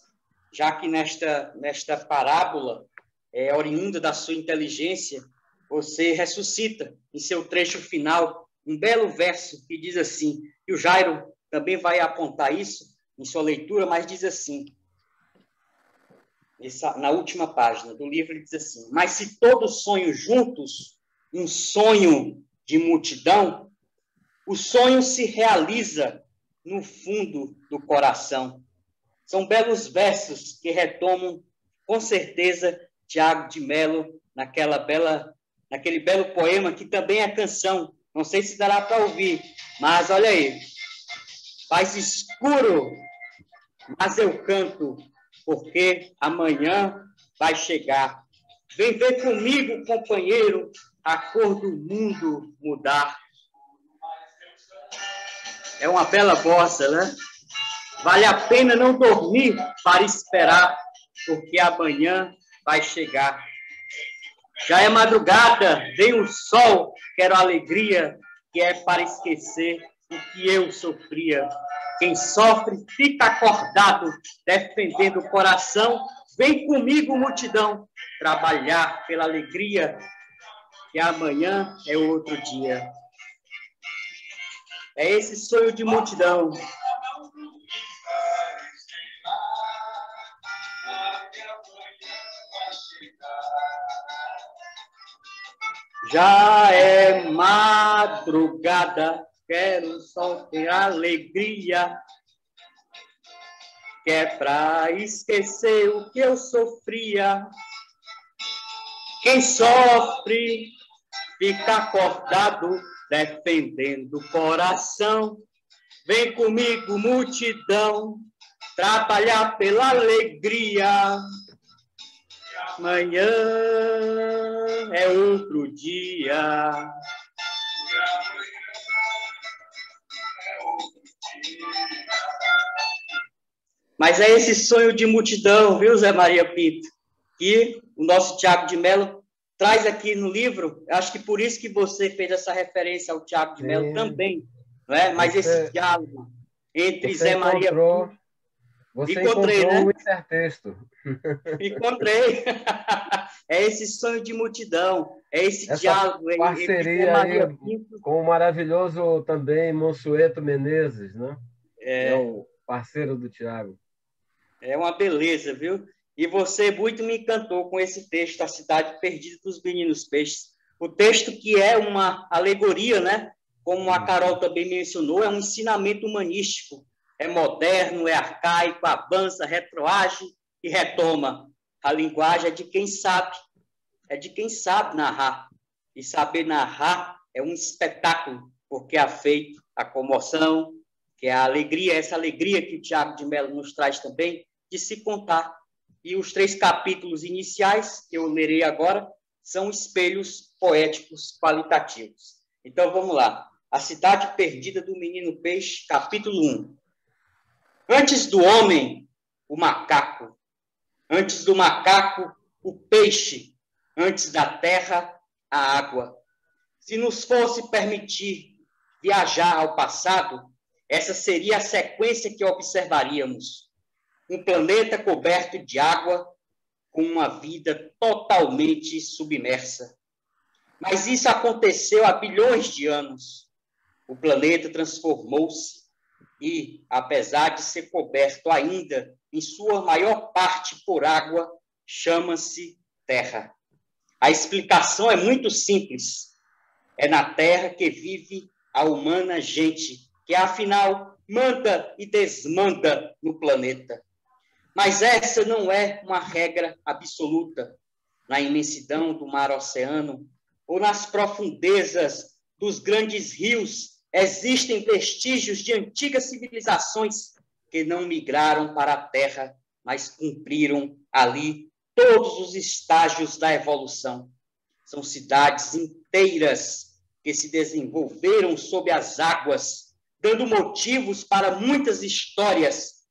já que nesta parábola, oriunda da sua inteligência, você ressuscita em seu trecho final um belo verso que diz assim, e o Jairo também vai apontar isso em sua leitura, mas diz assim, na última página do livro, ele diz assim, mas se todos sonham juntos, um sonho de multidão, o sonho se realiza no fundo do coração. São belos versos que retomam, com certeza, Tiago de Melo, naquele belo poema que também é canção. Não sei se dará para ouvir, mas olha aí. Faz escuro, mas eu canto, porque amanhã vai chegar. Vem ver comigo, companheiro, a cor do mundo mudar. É uma bela bossa, né? Vale a pena não dormir para esperar, porque amanhã vai chegar. Já é madrugada, vem o sol, quero alegria, que é para esquecer o que eu sofria. Quem sofre fica acordado, defendendo o coração. Vem comigo, multidão, trabalhar pela alegria, que amanhã é outro dia. É esse sonho de multidão. Já é madrugada, quero só ter alegria, que é para esquecer o que eu sofria. Quem sofre fica acordado, defendendo o coração. Vem comigo, multidão, trabalhar pela alegria. Amanhã é outro dia. Mas é esse sonho de multidão, viu, Zé Maria Pinto? Que o nosso Tiago de Mello traz aqui no livro. Acho que por isso que você fez essa referência ao Tiago de Mello também, não é? Mas esse diálogo entre Zé Maria Pinto... Você encontrou, né? O intertexto. Encontrei. É esse sonho de multidão, é esse diálogo parceria entre Maria Pinto com o maravilhoso também Monsueto Menezes, né? É o parceiro do Tiago. É uma beleza, viu? E você muito me encantou com esse texto, A Cidade Perdida dos Meninos Peixes. O texto que é uma alegoria, né? Como a Carol também mencionou, é um ensinamento humanístico. É moderno, é arcaico, avança, retroage e retoma. A linguagem é de quem sabe narrar. E saber narrar é um espetáculo, porque é feito a comoção, que é a alegria, essa alegria que o Tiago de Mello nos traz também, de se contar. E os 3 capítulos iniciais, que eu lerei agora, são espelhos poéticos qualitativos. Então, vamos lá. A Cidade Perdida do Menino Peixe, capítulo 1. Antes do homem, o macaco. Antes do macaco, o peixe. Antes da terra, a água. Se nos fosse permitir viajar ao passado, essa seria a sequência que observaríamos. Um planeta coberto de água, com uma vida totalmente submersa. Mas isso aconteceu há bilhões de anos. O planeta transformou-se e, apesar de ser coberto ainda, em sua maior parte por água, chama-se Terra. A explicação é muito simples. É na Terra que vive a humana gente, que, afinal, manda e desmanda no planeta. Mas essa não é uma regra absoluta. Na imensidão do mar-oceano ou nas profundezas dos grandes rios, existem vestígios de antigas civilizações que não migraram para a Terra, mas cumpriram ali todos os estágios da evolução. São cidades inteiras que se desenvolveram sob as águas, dando motivos para muitas histórias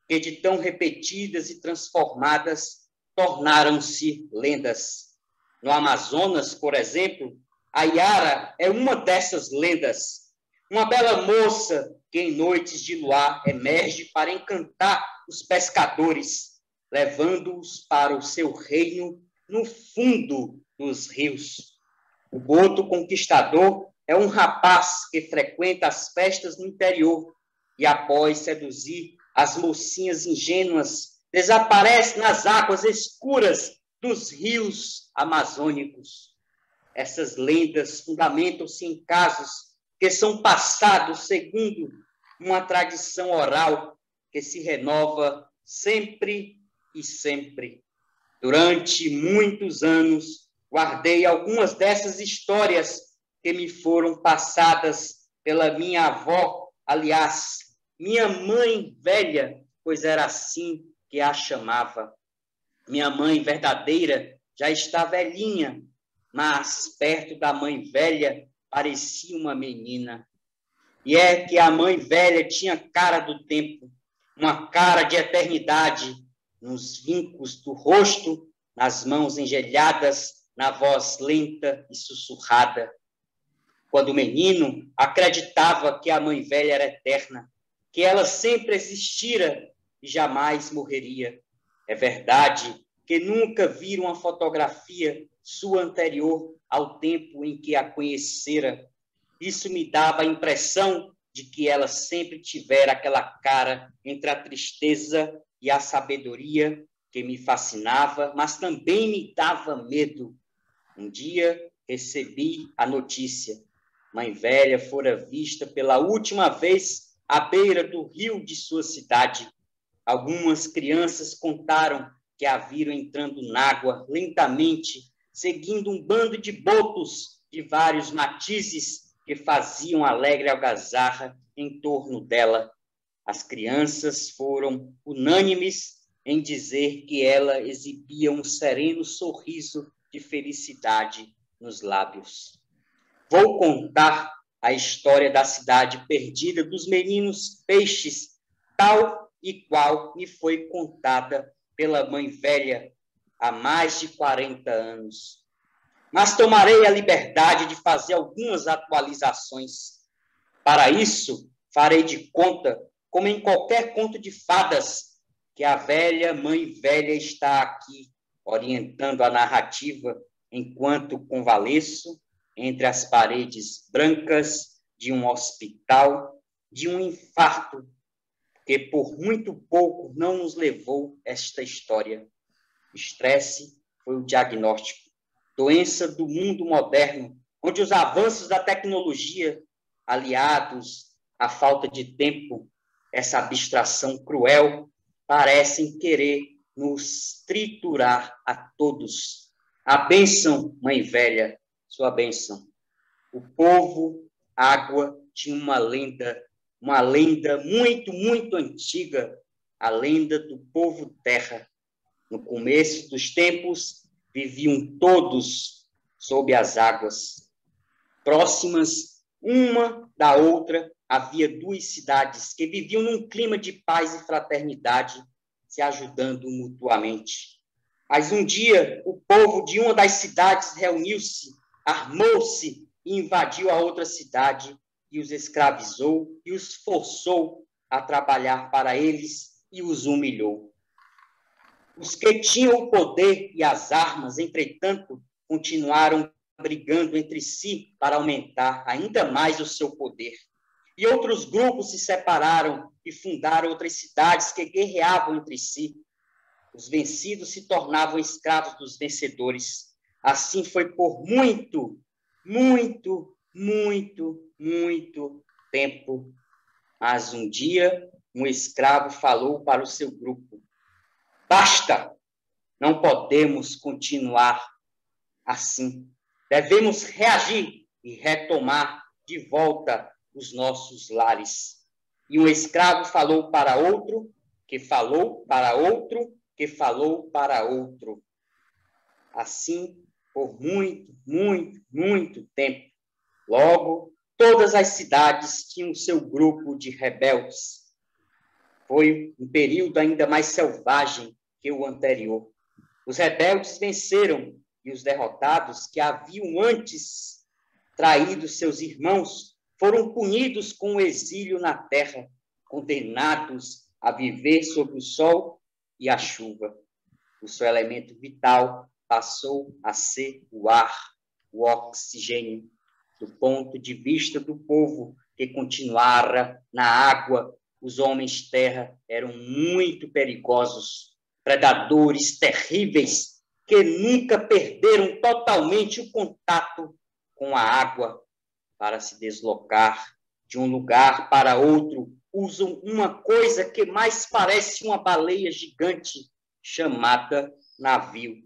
que, de tão repetidas e transformadas, tornaram-se lendas. No Amazonas, por exemplo, a Iara é uma dessas lendas. Uma bela moça que, em noites de luar, emerge para encantar os pescadores, levando-os para o seu reino no fundo dos rios. O Boto Conquistador é um rapaz que frequenta as festas no interior e, após seduzir as mocinhas ingênuas, desaparece nas águas escuras dos rios amazônicos. Essas lendas fundamentam-se em casos que são passados segundo uma tradição oral que se renova sempre e sempre. Durante muitos anos, guardei algumas dessas histórias que me foram passadas pela minha avó, aliás, minha mãe velha, pois era assim que a chamava. Minha mãe verdadeira já está velhinha, mas perto da mãe velha parecia uma menina. E é que a mãe velha tinha cara do tempo. uma cara de eternidade nos vincos do rosto, nas mãos engelhadas, na voz lenta e sussurrada. Quando o menino acreditava que a mãe velha era eterna, que ela sempre existira e jamais morreria. É verdade que nunca vira uma fotografia sua anterior ao tempo em que a conhecera. Isso me dava a impressão de que ela sempre tivera aquela cara entre a tristeza e a sabedoria que me fascinava, mas também me dava medo. Um dia recebi a notícia. Mãe velha fora vista pela última vez à beira do rio de sua cidade. Algumas crianças contaram que a viram entrando nágua lentamente, seguindo um bando de botos de vários matizes que faziam alegre algazarra em torno dela. As crianças foram unânimes em dizer que ela exibia um sereno sorriso de felicidade nos lábios. Vou contar a história da cidade perdida dos meninos peixes, tal e qual me foi contada pela mãe velha há mais de 40 anos. Mas tomarei a liberdade de fazer algumas atualizações. Para isso, farei de conta, como em qualquer conto de fadas, que a velha mãe velha está aqui, orientando a narrativa enquanto convalesço entre as paredes brancas de um hospital, de um infarto, que por muito pouco não nos levou esta história. Estresse foi o diagnóstico. Doença do mundo moderno, onde os avanços da tecnologia, aliados à falta de tempo, essa abstração cruel, parecem querer nos triturar a todos. A bênção, mãe velha, sua bênção. O povo, água, tinha uma lenda muito, muito antiga, a lenda do povo terra. No começo dos tempos, viviam todos sob as águas. Próximas uma da outra, havia duas cidades que viviam num clima de paz e fraternidade, se ajudando mutuamente. Mas um dia, o povo de uma das cidades reuniu-se, armou-se e invadiu a outra cidade e os escravizou e os forçou a trabalhar para eles e os humilhou. Os que tinham o poder e as armas, entretanto, continuaram brigando entre si para aumentar ainda mais o seu poder. E outros grupos se separaram e fundaram outras cidades que guerreavam entre si. Os vencidos se tornavam escravos dos vencedores. Assim foi por muito, muito, muito, muito tempo. Mas um dia, um escravo falou para o seu grupo: basta! Não podemos continuar assim. Devemos reagir e retomar de volta os nossos lares. E um escravo falou para outro, que falou para outro, que falou para outro. Assim, por muito, muito, muito tempo. Logo, todas as cidades tinham seu grupo de rebeldes. Foi um período ainda mais selvagem que o anterior. Os rebeldes venceram e os derrotados, que haviam antes traído seus irmãos, foram punidos com o exílio na terra, condenados a viver sob o sol e a chuva. O seu elemento vital passou a ser o ar, o oxigênio. Do ponto de vista do povo que continuara na água, os homens terra eram muito perigosos, predadores terríveis, que nunca perderam totalmente o contato com a água. Para se deslocar de um lugar para outro, usam uma coisa que mais parece uma baleia gigante, chamada navio.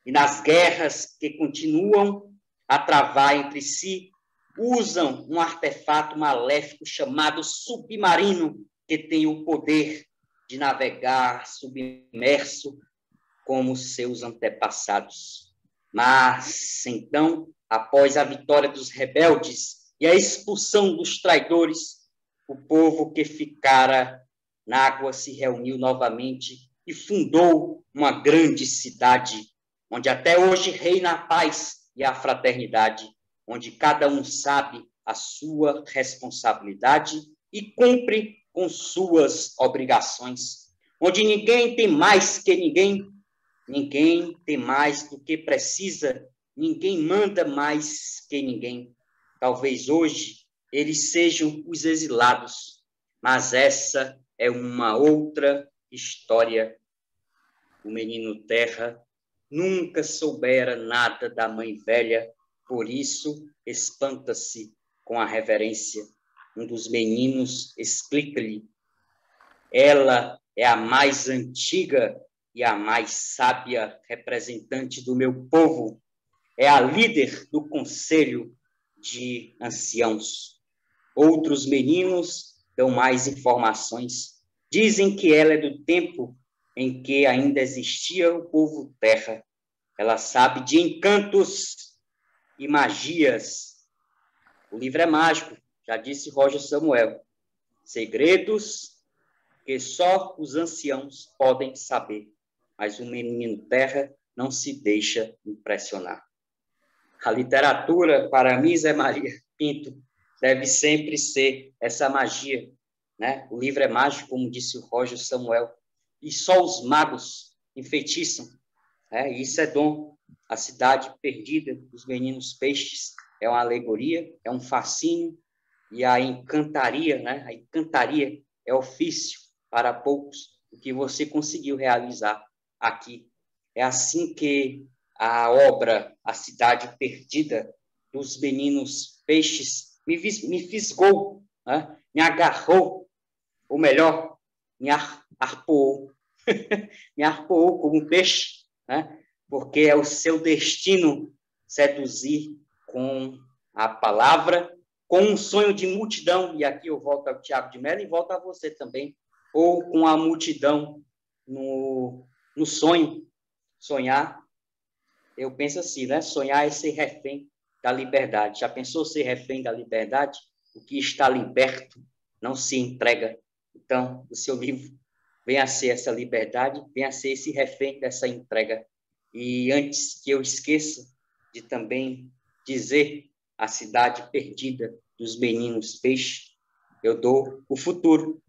E nas guerras que continuam a travar entre si, usam um artefato maléfico chamado submarino, que tem o poder de navegar submerso como seus antepassados. Mas, então, após a vitória dos rebeldes e a expulsão dos traidores, o povo que ficara na água se reuniu novamente e fundou uma grande cidade, onde até hoje reina a paz e a fraternidade, onde cada um sabe a sua responsabilidade e cumpre com suas obrigações, onde ninguém tem mais que ninguém, ninguém tem mais do que precisa, ninguém manda mais que ninguém. Talvez hoje eles sejam os exilados, mas essa é uma outra história. O menino Terra nunca soubera nada da mãe velha, por isso espanta-se com a reverência. Um dos meninos explica-lhe: ela é a mais antiga e a mais sábia representante do meu povo, é a líder do conselho de anciãos. Outros meninos dão mais informações. Dizem que ela é do tempo em que ainda existia o povo terra. Ela sabe de encantos e magias. O livro é mágico, já disse Roger Samuel. Segredos que só os anciãos podem saber. Mas o menino terra não se deixa impressionar. A literatura, para mim, Zé Maria Pinto, deve sempre ser essa magia, né? O livro é mágico, como disse o Roger Samuel, e só os magos enfeitiçam, né? Isso é dom. A cidade perdida dos meninos peixes é uma alegoria, é um fascínio, e a encantaria, né? A encantaria é ofício para poucos, o que você conseguiu realizar aqui. É assim que a obra A Cidade Perdida dos Meninos Peixes me fisgou, né? Me agarrou, ou melhor, me arpoou, me arpoou como um peixe, né? Porque é o seu destino seduzir com a palavra, com um sonho de multidão, e aqui eu volto ao Tiago de Mello e volto a você também, ou com a multidão no sonho, sonhar. Eu penso assim, né? Sonhar é ser refém da liberdade. Já pensou ser refém da liberdade? O que está liberto não se entrega. Então, o seu livro venha a ser essa liberdade, venha a ser esse refém dessa entrega. E antes que eu esqueça de também dizer A Cidade Perdida dos Meninos Peixes, eu dou o futuro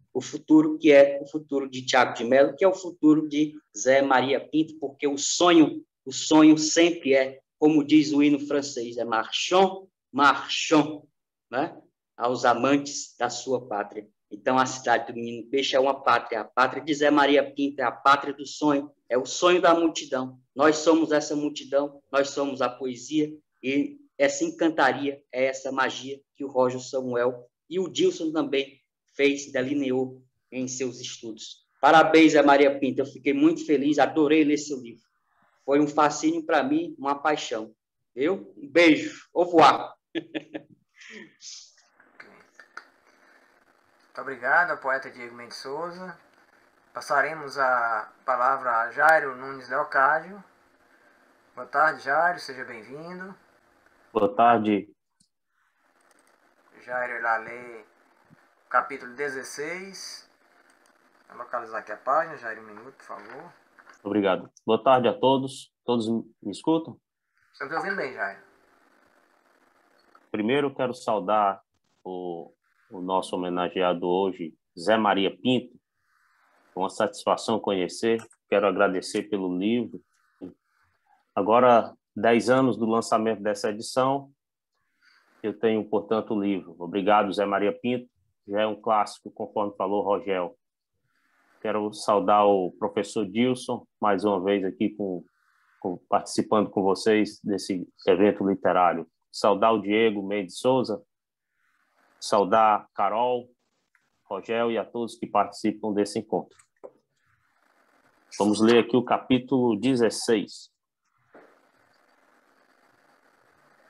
que é o futuro de Tiago de Mello, que é o futuro de Zé Maria Pinto, porque o sonho sempre é, como diz o hino francês, é marchons, marchons, né? Aos amantes da sua pátria. Então, a cidade do Menino Peixe é uma pátria. A pátria de Zé Maria Pinto é a pátria do sonho, é o sonho da multidão. Nós somos essa multidão, nós somos a poesia, e essa encantaria é essa magia que o Roger Samuel e o Dilson também fez, delineou em seus estudos. Parabéns, Zé Maria Pinto. Eu fiquei muito feliz, adorei ler seu livro. Foi um fascínio para mim, uma paixão. Viu? Um beijo. Au revoir. Muito obrigado ao poeta Diego Mendes Souza. Passaremos a palavra a Jairo Nunes Leocádio. Boa tarde, Jairo. Seja bem-vindo. Boa tarde. Jairo irá ler capítulo 16. Vou localizar aqui a página. Jairo, um minuto, por favor. Obrigado. Boa tarde a todos. Todos me escutam? Estamos ouvindo bem, Jairo. Primeiro, quero saudar o nosso homenageado hoje, Zé Maria Pinto. Com uma satisfação conhecer. Quero agradecer pelo livro. Agora, 10 anos do lançamento dessa edição, eu tenho, portanto, o livro. Obrigado, Zé Maria Pinto. Já é um clássico, conforme falou Rogel. Quero saudar o professor Dilson, mais uma vez aqui participando com vocês desse evento literário. Saudar o Diego Mendes Souza, saudar Carol, Rogel e a todos que participam desse encontro. Vamos ler aqui o capítulo 16.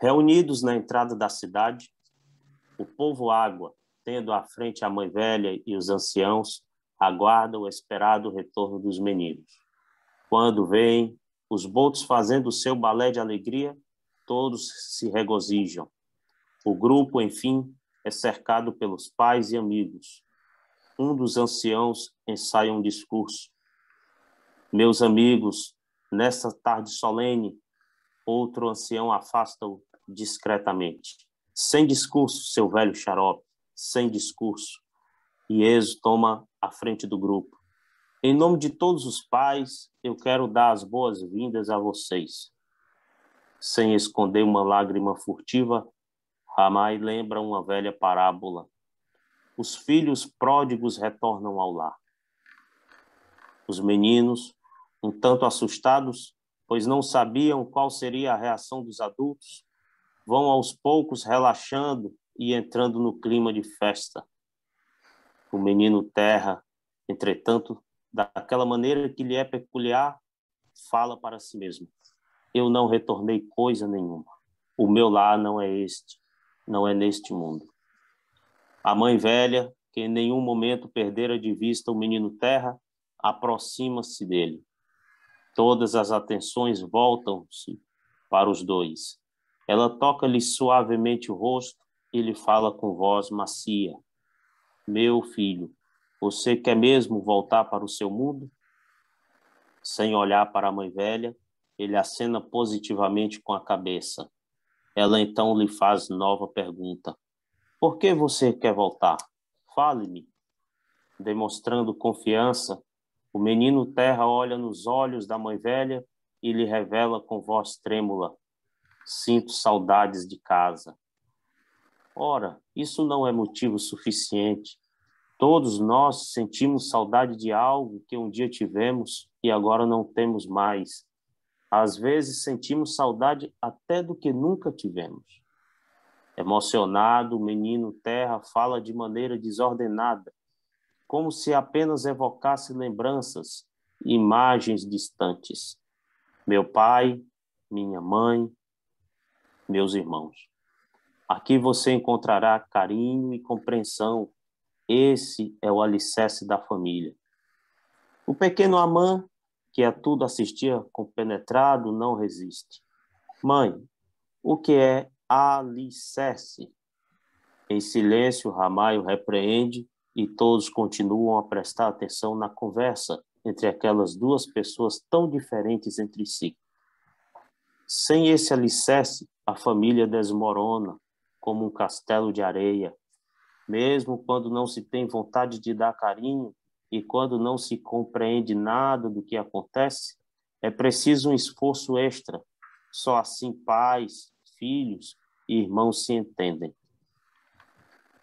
Reunidos na entrada da cidade, o povo água, tendo à frente a mãe velha e os anciãos, aguardam o esperado retorno dos meninos. Quando veem os botos fazendo o seu balé de alegria, todos se regozijam. O grupo, enfim, é cercado pelos pais e amigos. um dos anciãos ensaia um discurso. Meus amigos, nesta tarde solene, outro ancião afasta-o discretamente. Sem discurso, seu velho xarope, sem discurso. E Êxodo toma a frente do grupo. Em nome de todos os pais, eu quero dar as boas-vindas a vocês. Sem esconder uma lágrima furtiva, Ramai lembra uma velha parábola. Os filhos pródigos retornam ao lar. Os meninos, um tanto assustados, pois não sabiam qual seria a reação dos adultos, vão aos poucos relaxando e entrando no clima de festa. O menino Terra, entretanto, daquela maneira que lhe é peculiar, fala para si mesmo: eu não retornei coisa nenhuma. O meu lar não é este, não é neste mundo. A mãe velha, que em nenhum momento perdera de vista o menino Terra, aproxima-se dele. Todas as atenções voltam-se para os dois. Ela toca-lhe suavemente o rosto e lhe fala com voz macia: meu filho, você quer mesmo voltar para o seu mundo? Sem olhar para a mãe velha, ele acena positivamente com a cabeça. Ela então lhe faz nova pergunta: por que você quer voltar? Fale-me. Demonstrando confiança, o menino Terra olha nos olhos da mãe velha e lhe revela com voz trêmula: sinto saudades de casa. Ora, isso não é motivo suficiente. Todos nós sentimos saudade de algo que um dia tivemos e agora não temos mais. Às vezes sentimos saudade até do que nunca tivemos. Emocionado, o menino Terra fala de maneira desordenada, como se apenas evocasse lembranças, imagens distantes. Meu pai, minha mãe, meus irmãos. Aqui você encontrará carinho e compreensão. Esse é o alicerce da família. O pequeno Amã, que a tudo assistia compenetrado, não resiste. Mãe, o que é alicerce? Em silêncio, Ramai o repreende e todos continuam a prestar atenção na conversa entre aquelas duas pessoas tão diferentes entre si. Sem esse alicerce, a família desmorona como um castelo de areia. Mesmo quando não se tem vontade de dar carinho e quando não se compreende nada do que acontece, é preciso um esforço extra. Só assim pais, filhos e irmãos se entendem.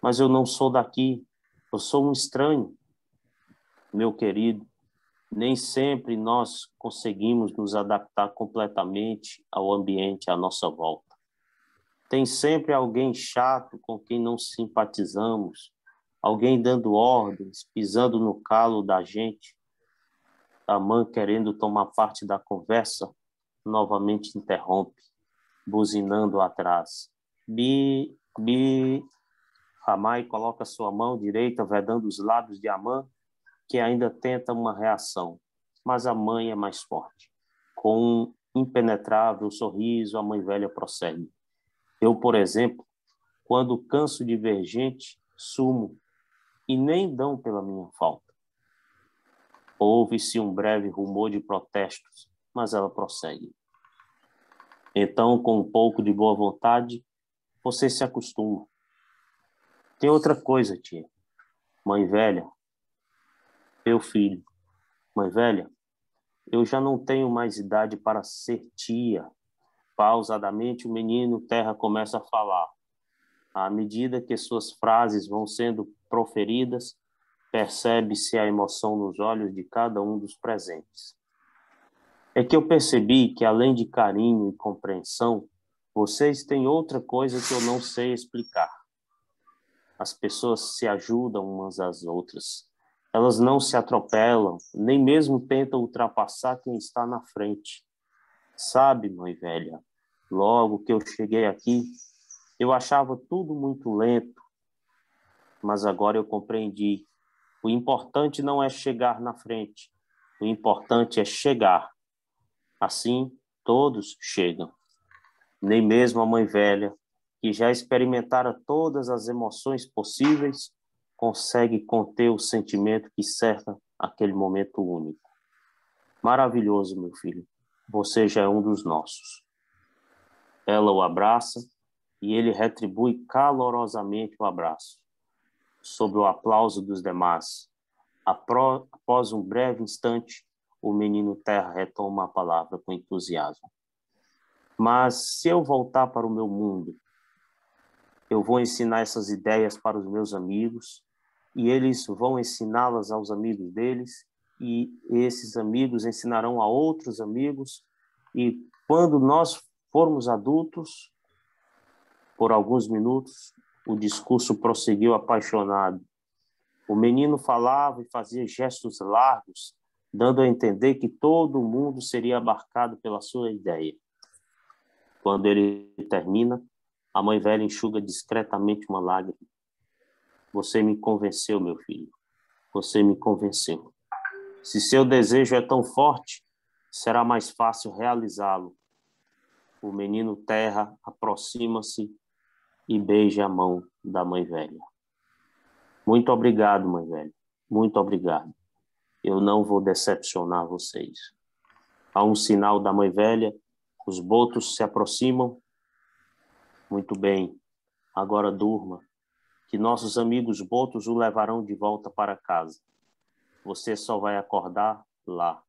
Mas eu não sou daqui, eu sou um estranho. Meu querido, nem sempre nós conseguimos nos adaptar completamente ao ambiente à nossa volta. Tem sempre alguém chato com quem não simpatizamos, alguém dando ordens, pisando no calo da gente. A mãe, querendo tomar parte da conversa, novamente interrompe, buzinando atrás. Bi, bi. Ramai coloca sua mão direita vedando os lábios de Amã, que ainda tenta uma reação, mas a mãe é mais forte. Com um impenetrável sorriso, a mãe velha prossegue. Eu, por exemplo, quando canso de ver gente, sumo e nem dão pela minha falta. Houve-se um breve rumor de protestos, mas ela prossegue. Então, com um pouco de boa vontade, você se acostuma. Tem outra coisa, tia. Mãe velha, meu filho. Mãe velha, eu já não tenho mais idade para ser tia. Pausadamente, o menino Terra começa a falar. À medida que suas frases vão sendo proferidas, percebe-se a emoção nos olhos de cada um dos presentes. É que eu percebi que, além de carinho e compreensão, vocês têm outra coisa que eu não sei explicar. As pessoas se ajudam umas às outras. Elas não se atropelam, nem mesmo tentam ultrapassar quem está na frente. Sabe, mãe velha, logo que eu cheguei aqui, eu achava tudo muito lento, mas agora eu compreendi. O importante não é chegar na frente, o importante é chegar. Assim, todos chegam. Nem mesmo a mãe velha, que já experimentara todas as emoções possíveis, consegue conter o sentimento que cerca aquele momento único. Maravilhoso, meu filho. Você já é um dos nossos. Ela o abraça e ele retribui calorosamente o abraço. Sob o aplauso dos demais, após um breve instante, o menino Terra retoma a palavra com entusiasmo. Mas se eu voltar para o meu mundo, eu vou ensinar essas ideias para os meus amigos e eles vão ensiná-las aos amigos deles e esses amigos ensinarão a outros amigos e quando nós formos adultos, por alguns minutos, o discurso prosseguiu apaixonado. O menino falava e fazia gestos largos, dando a entender que todo mundo seria abarcado pela sua ideia. Quando ele termina, a mãe velha enxuga discretamente uma lágrima. Você me convenceu, meu filho. Você me convenceu. Se seu desejo é tão forte, será mais fácil realizá-lo. O menino Terra aproxima-se e beija a mão da mãe velha. Muito obrigado, mãe velha. Muito obrigado. Eu não vou decepcionar vocês. Há um sinal da mãe velha, os botos se aproximam. Muito bem, agora durma, que nossos amigos botos o levarão de volta para casa. Você só vai acordar lá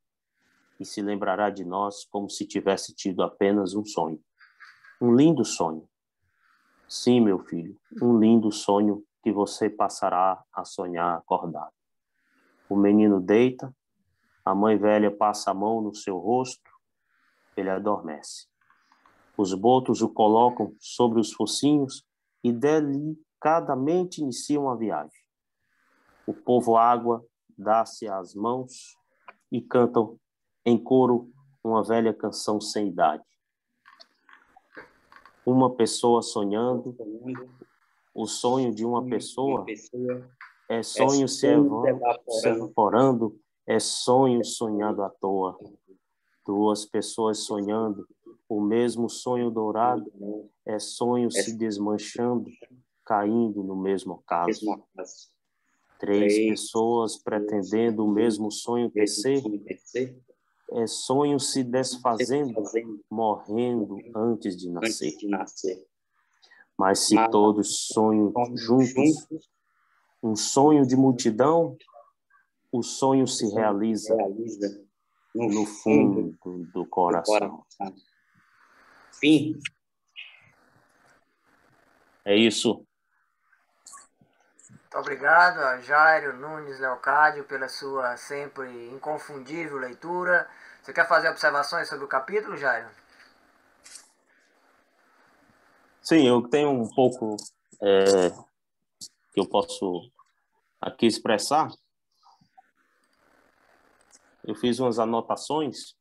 e se lembrará de nós como se tivesse tido apenas um sonho. Um lindo sonho. Sim, meu filho, um lindo sonho que você passará a sonhar acordado. O menino deita, a mãe velha passa a mão no seu rosto, ele adormece. Os botos o colocam sobre os focinhos e delicadamente iniciam a viagem. O povo água dá-se as mãos e cantam em coro uma velha canção sem idade. Uma pessoa sonhando, o sonho de uma pessoa é sonho se evaporando, é sonho sonhado à toa. Duas pessoas sonhando, o mesmo sonho dourado, é sonho se desmanchando, caindo no mesmo ocaso. Três pessoas pretendendo o mesmo sonho tecer, é sonho se desfazendo, morrendo antes de nascer. Mas se todos sonham juntos, um sonho de multidão, o sonho se realiza no fundo do coração. Fim. É isso. Muito obrigado a Jairo Nunes Leocádio pela sua sempre inconfundível leitura. Você quer fazer observações sobre o capítulo, Jairo? Sim, eu tenho um pouco que eu posso aqui expressar. Eu fiz umas anotações.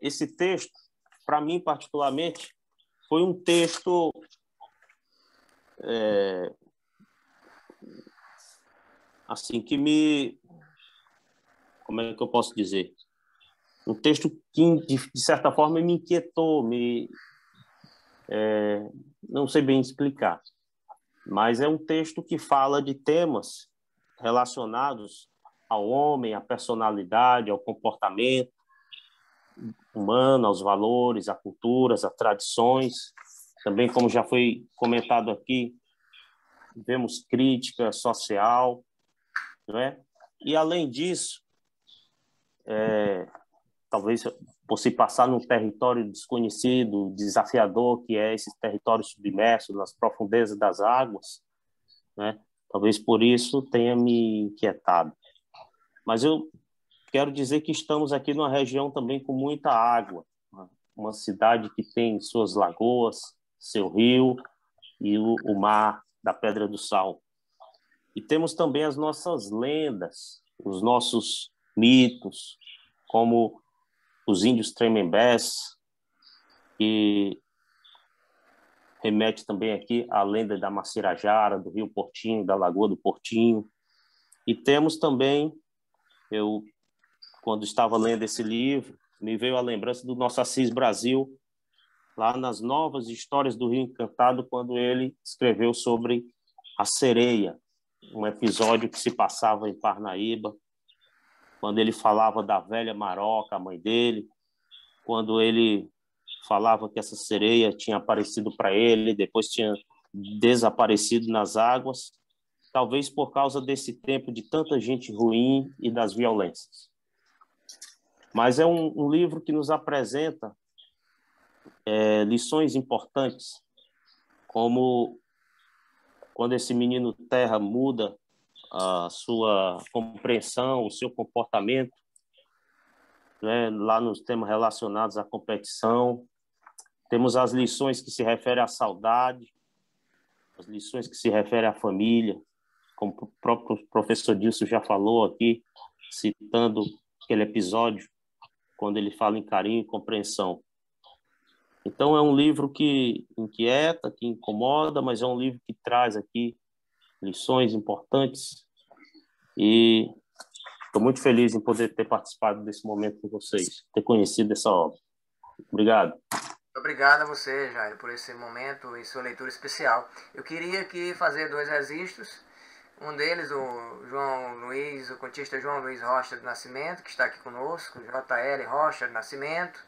Esse texto, para mim particularmente, foi um texto assim que me, como é que eu posso dizer, um texto que de certa forma me inquietou, não sei bem explicar, mas é um texto que fala de temas relacionados ao homem, à personalidade, ao comportamento humano, aos valores, à cultura, às tradições. Também, como já foi comentado aqui, vemos crítica social, não é? E, além disso, talvez por se passar num território desconhecido, desafiador, que é esse território submerso nas profundezas das águas, né? Talvez por isso tenha me inquietado. Mas eu quero dizer que estamos aqui numa região também com muita água, uma cidade que tem suas lagoas, seu rio e o mar da Pedra do Sal. E temos também as nossas lendas, os nossos mitos, como os índios Tremembés, que remete também aqui à lenda da Macirajara, do Rio Portinho, da Lagoa do Portinho. E temos também, quando estava lendo esse livro, me veio a lembrança do nosso Assis Brasil, lá nas Novas Histórias do Rio Encantado, quando ele escreveu sobre A Sereia, um episódio que se passava em Parnaíba, quando ele falava da velha Maroca, a mãe dele, quando ele falava que essa sereia tinha aparecido para ele, depois tinha desaparecido nas águas, talvez por causa desse tempo de tanta gente ruim e das violências. Mas é um livro que nos apresenta lições importantes, como quando esse menino Terra muda a sua compreensão, o seu comportamento, né, lá nos temas relacionados à competição. Temos as lições que se referem à saudade, as lições que se referem à família, como o próprio professor Dilson já falou aqui, citando aquele episódio, quando ele fala em carinho e compreensão. Então, é um livro que inquieta, que incomoda, mas é um livro que traz aqui lições importantes, e estou muito feliz em poder ter participado desse momento com vocês, ter conhecido essa obra. Obrigado. Obrigado a você, Jairo, por esse momento e sua leitura especial. Eu queria aqui fazer 2 registros. Um deles, o contista João Luiz Rocha do Nascimento, que está aqui conosco, J.L. Rocha do Nascimento,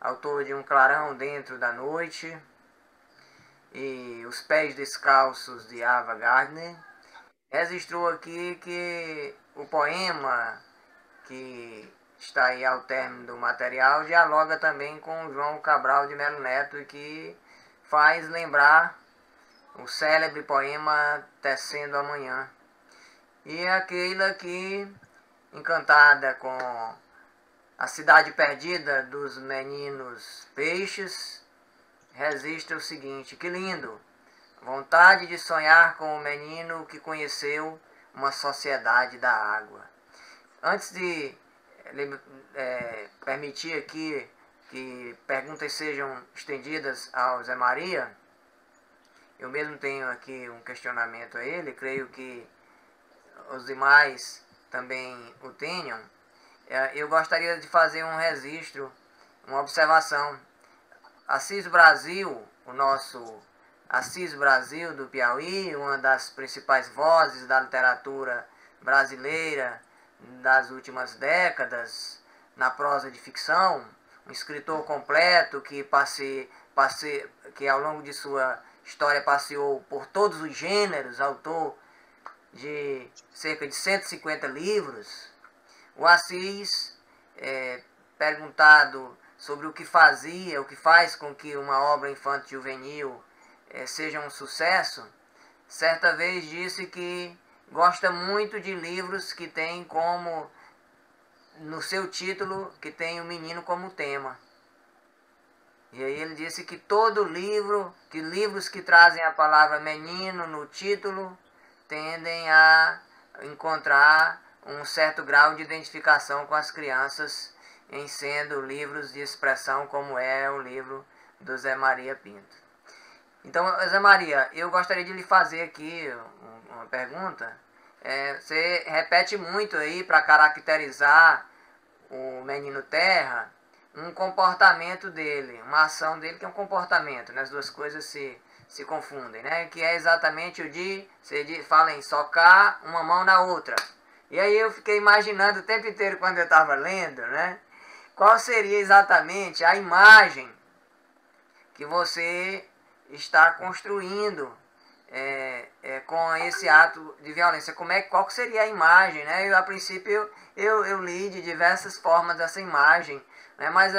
autor de Um Clarão Dentro da Noite e Os Pés Descalços, de Ava Gardner. Registrou aqui que o poema que está aí ao término do material dialoga também com João Cabral de Melo Neto, e que faz lembrar o célebre poema Tecendo Amanhã. E aquela que, encantada com a cidade perdida dos meninos peixes, registra o seguinte: que lindo! Vontade de sonhar com o menino que conheceu uma sociedade da água. Antes de permitir aqui que perguntas sejam estendidas ao Zé Maria, eu mesmo tenho aqui um questionamento a ele, creio que os demais também o tenham. Eu gostaria de fazer um registro, uma observação. Assis Brasil, o nosso Assis Brasil do Piauí, uma das principais vozes da literatura brasileira das últimas décadas, na prosa de ficção, um escritor completo que ao longo de sua história passeou por todos os gêneros, autor de cerca de 150 livros. O Assis, perguntado sobre o que faz com que uma obra infanto-juvenil seja um sucesso, certa vez disse que gosta muito de livros que tem como, no seu título, que tem o menino como tema. E aí ele disse que livros que trazem a palavra menino no título tendem a encontrar um certo grau de identificação com as crianças, em sendo livros de expressão como é o livro do Zé Maria Pinto. Então, Zé Maria, eu gostaria de lhe fazer aqui uma pergunta. Você repete muito aí para caracterizar o menino Terra, um comportamento dele, uma ação dele que é um comportamento, né? As duas coisas se confundem, né? Que é exatamente você fala em socar uma mão na outra. E aí eu fiquei imaginando o tempo inteiro quando eu estava lendo, né? Qual seria exatamente a imagem que você está construindo com esse ato de violência? Qual que seria a imagem, né? A princípio eu li de diversas formas essa imagem, né? Mas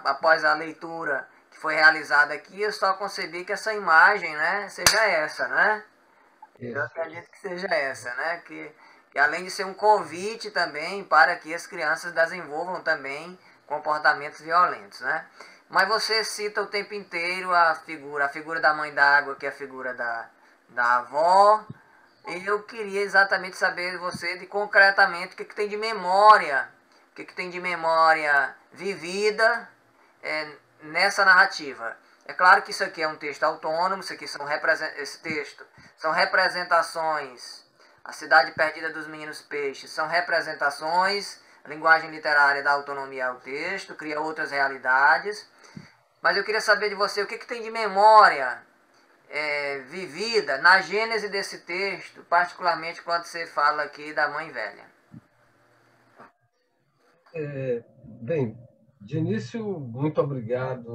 após a leitura que foi realizada aqui, eu só concebi que essa imagem, né, seja essa, né? Eu acredito que seja essa, né? Que além de ser um convite também para que as crianças desenvolvam também comportamentos violentos, né? Mas você cita o tempo inteiro a figura da mãe d'água, que é a figura da avó. E eu queria exatamente saber de você, concretamente, o que tem de memória, vivida nessa narrativa. É claro que isso aqui é um texto autônomo, esse texto são representações. A Cidade Perdida dos Meninos Peixes são representações, a linguagem literária dá autonomia ao texto, cria outras realidades. Mas eu queria saber de você o que tem de memória vivida na gênese desse texto, particularmente quando você fala aqui da mãe velha? Bem, de início, muito obrigado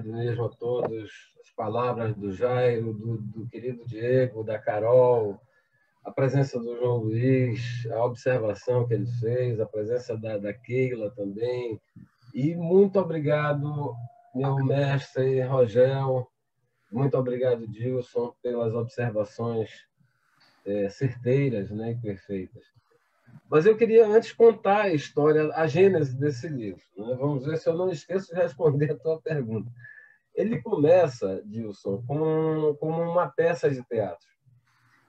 mesmo a todos. As palavras do Jairo, do querido Diego, da Carol, a presença do João Luiz, a observação que ele fez, a presença da Keila também. E muito obrigado, meu mestre Rogel, muito obrigado, Dilson, pelas observações certeiras, né, e perfeitas. Mas eu queria antes contar a história, a gênese desse livro, né? Vamos ver se eu não esqueço de responder a tua pergunta. Ele começa, Dilson, como uma peça de teatro.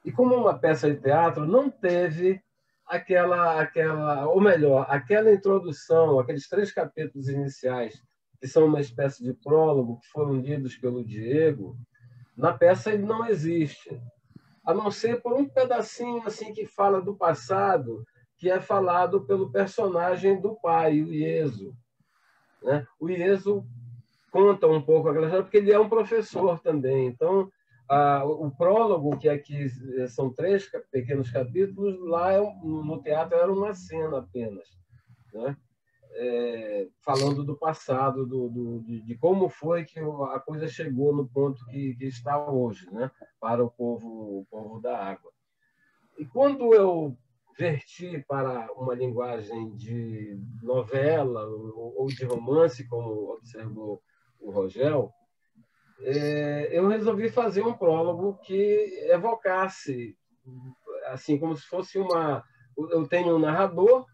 E como uma peça de teatro, não teve ou melhor, aquela introdução, aqueles 3 capítulos iniciais, que são uma espécie de prólogo, que foram lidos pelo Diego. Na peça ele não existe, a não ser por um pedacinho assim que fala do passado, que é falado pelo personagem do pai, o Ieso, né? O Ieso conta um pouco aquela história, porque ele é um professor também. Então, o prólogo, que aqui são 3 pequenos capítulos, lá no teatro era uma cena apenas, né? Falando do passado, de como foi que a coisa chegou no ponto que está hoje, né? Para o povo da água. E quando eu verti para uma linguagem de novela ou de romance, como observou o Rogel, eu resolvi fazer um prólogo que evocasse, assim, como se fosse uma... Eu tenho um narrador,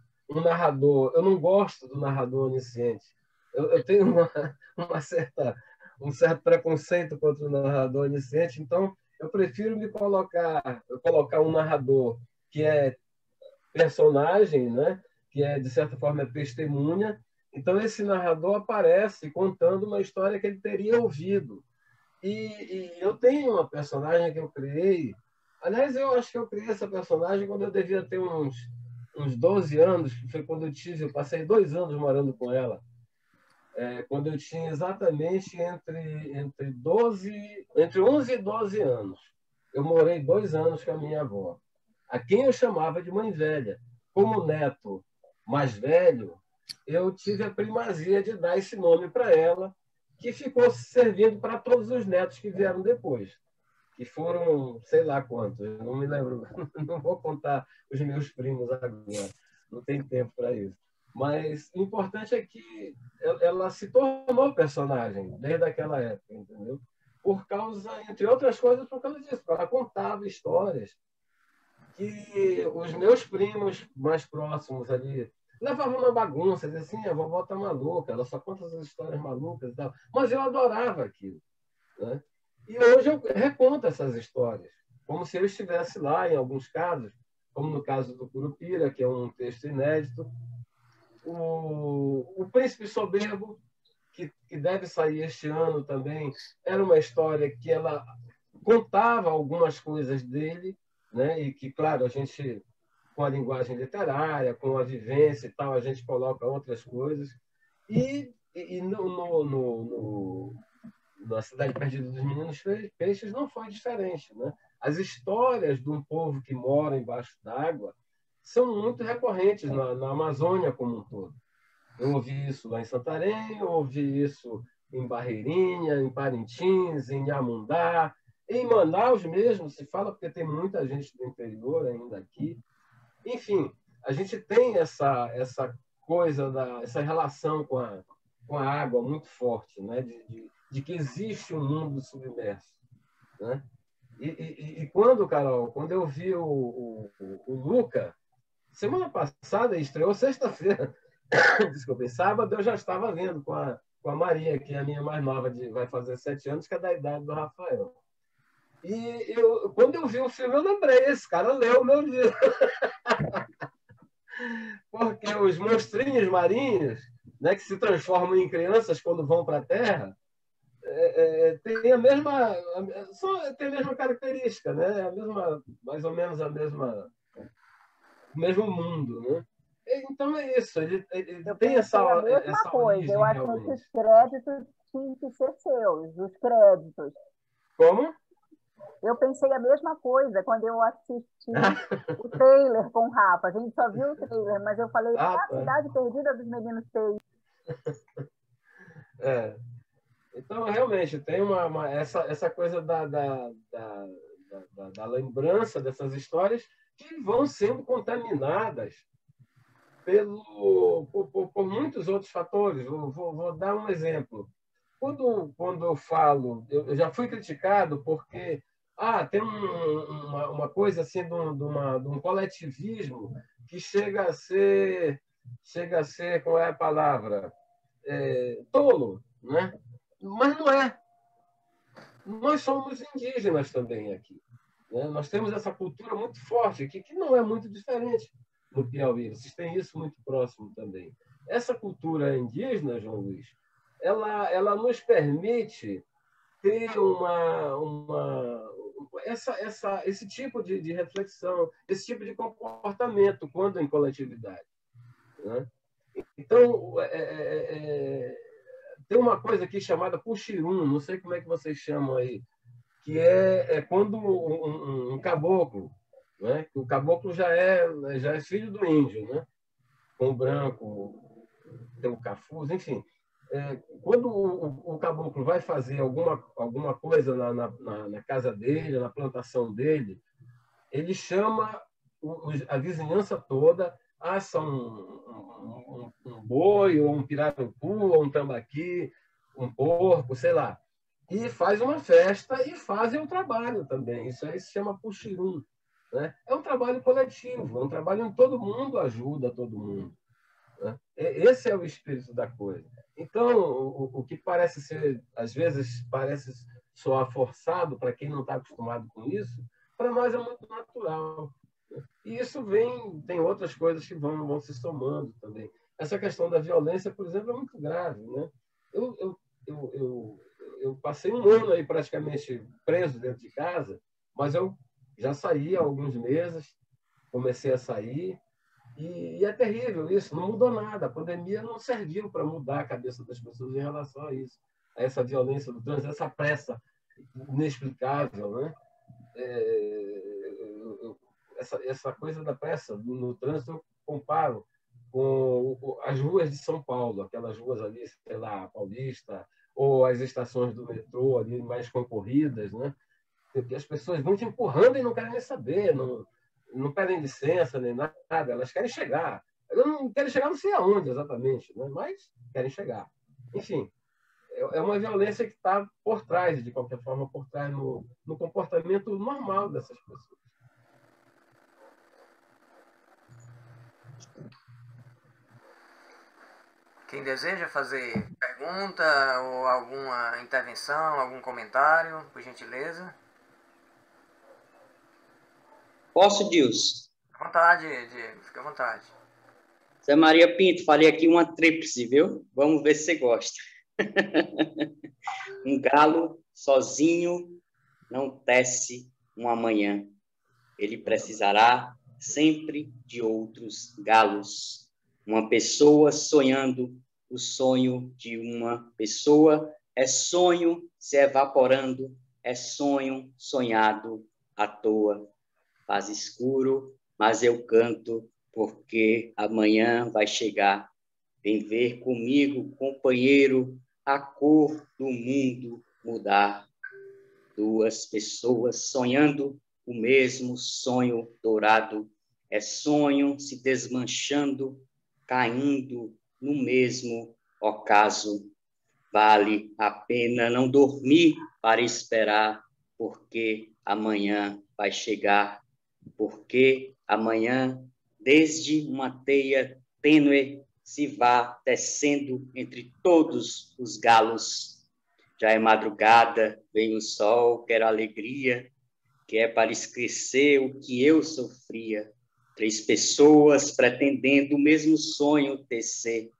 eu não gosto do narrador onisciente. Eu tenho um certo preconceito contra o narrador onisciente, então eu prefiro colocar um narrador que é personagem, né? Que é, de certa forma, testemunha. Então, esse narrador aparece contando uma história que ele teria ouvido. E eu tenho uma personagem que eu criei. Aliás, eu acho que eu criei essa personagem quando eu devia ter uns 12 anos, que foi quando eu passei 2 anos morando com ela. Quando eu tinha exatamente entre 11 e 12 anos. Eu morei 2 anos com a minha avó, a quem eu chamava de mãe velha. Como neto mais velho, eu tive a primazia de dar esse nome para ela, que ficou servindo para todos os netos que vieram depois, que foram sei lá quantos, eu não me lembro, não vou contar os meus primos agora, não tem tempo para isso. Mas o importante é que ela se tornou personagem desde aquela época, entendeu? Por causa, entre outras coisas, por causa disso. Ela contava histórias que os meus primos mais próximos ali levavam uma bagunça, diziam assim, a vovó tá maluca, ela só conta essas histórias malucas e tal. Mas eu adorava aquilo, né? E hoje eu reconto essas histórias, como se eu estivesse lá, em alguns casos, como no caso do Curupira, que é um texto inédito. O Príncipe Soberbo, que deve sair este ano também, era uma história que ela contava algumas coisas dele, né? E que, claro, a gente, com a linguagem literária, com a vivência e tal, a gente coloca outras coisas. E na Cidade Perdida dos Meninos Peixes não foi diferente, né? As histórias de um povo que mora embaixo d'água são muito recorrentes na Amazônia como um todo. Eu ouvi isso lá em Santarém, eu ouvi isso em Barreirinha, em Parintins, em Inhamundá, em Manaus mesmo, se fala, porque tem muita gente do interior ainda aqui. Enfim, a gente tem essa coisa, essa relação com a água muito forte, né? De que existe um mundo submerso, né? E quando, Carol, quando eu vi o Luca, semana passada, estreou sexta-feira, desculpa, sábado eu já estava vendo com a Maria, que é a minha mais nova, vai fazer 7 anos, que é da idade do Rafael. E quando eu vi o filme, eu lembrei, esse cara leu o meu livro. Porque os monstrinhos marinhos, né, que se transformam em crianças quando vão para a Terra, tem a mesma característica, né? Mais ou menos o mesmo mundo, né? Então é isso, ele tem essa coisa. origem, eu acho realmente. que os créditos tinham que ser seus, os créditos. Como? Eu pensei a mesma coisa quando eu assisti o trailer com o Rafa. A gente só viu o trailer, mas eu falei, Ah, a tá. Cidade Perdida dos Meninos Peixes. É. Então, realmente, tem essa coisa da lembrança dessas histórias que vão sendo contaminadas por muitos outros fatores. Vou dar um exemplo. Quando eu falo, eu já fui criticado porque tem uma coisa assim de um coletivismo que chega a ser, qual é a palavra? Tolo, né? Mas não é. Nós somos indígenas também aqui, né? Nós temos essa cultura muito forte aqui, que não é muito diferente no Piauí. Vocês têm isso muito próximo também. Essa cultura indígena, João Luiz, ela nos permite ter esse tipo de reflexão, esse tipo de comportamento quando em coletividade, né? Então, tem uma coisa aqui chamada puxirum, não sei como é que vocês chamam aí, que é quando um caboclo, né? O caboclo já é filho do índio, né? Com o branco, tem o cafuz, enfim. Quando o caboclo vai fazer alguma coisa na casa dele, na plantação dele, ele chama a vizinhança toda, são um boi, ou um pirarucu, ou um tambaqui, um porco, sei lá. E faz uma festa e fazem um trabalho também. Isso aí se chama puxirum, né? É um trabalho coletivo, é um trabalho onde todo mundo ajuda todo mundo, né? Esse é o espírito da coisa. Então, o que parece ser, às vezes, parece soar forçado para quem não está acostumado com isso, para nós é muito natural. E isso tem outras coisas que vão se somando também. Essa questão da violência, por exemplo, é muito grave, né? Eu passei um ano aí praticamente preso dentro de casa, mas eu já saí há alguns meses, comecei a sair, e é terrível isso, não mudou nada. A pandemia não serviu para mudar a cabeça das pessoas em relação a isso, a essa violência do trânsito, essa pressa inexplicável, né? Essa coisa da pressa no trânsito eu comparo com as ruas de São Paulo, aquelas ruas ali, sei lá, Paulista, ou as estações do metrô ali mais concorridas, né? Porque as pessoas vão te empurrando e não querem nem saber, não pedem licença nem nada, elas querem chegar. Elas não querem chegar não sei aonde exatamente, né? Mas querem chegar. Enfim, é uma violência que está por trás, de qualquer forma, por trás no comportamento normal dessas pessoas. Quem deseja fazer pergunta ou alguma intervenção, algum comentário, por gentileza? Posso, Dilson? À vontade, Diego, fica à vontade. Zé Maria Pinto, falei aqui uma tríplice, viu? Vamos ver se você gosta. Um galo sozinho não tece uma manhã. Ele precisará sempre de outros galos. Uma pessoa sonhando o sonho de uma pessoa é sonho se evaporando, é sonho sonhado à toa. Faz escuro, mas eu canto porque amanhã vai chegar. Vem ver comigo, companheiro, a cor do mundo mudar. Duas pessoas sonhando o mesmo sonho dourado. É sonho se desmanchando, caindo no mesmo ocaso. Vale a pena não dormir para esperar, porque amanhã vai chegar. Porque amanhã, desde uma teia tênue, se vá tecendo entre todos os galos. Já é madrugada, vem o sol, quero alegria, que é para esquecer o que eu sofria. 3 pessoas pretendendo o mesmo sonho tecer.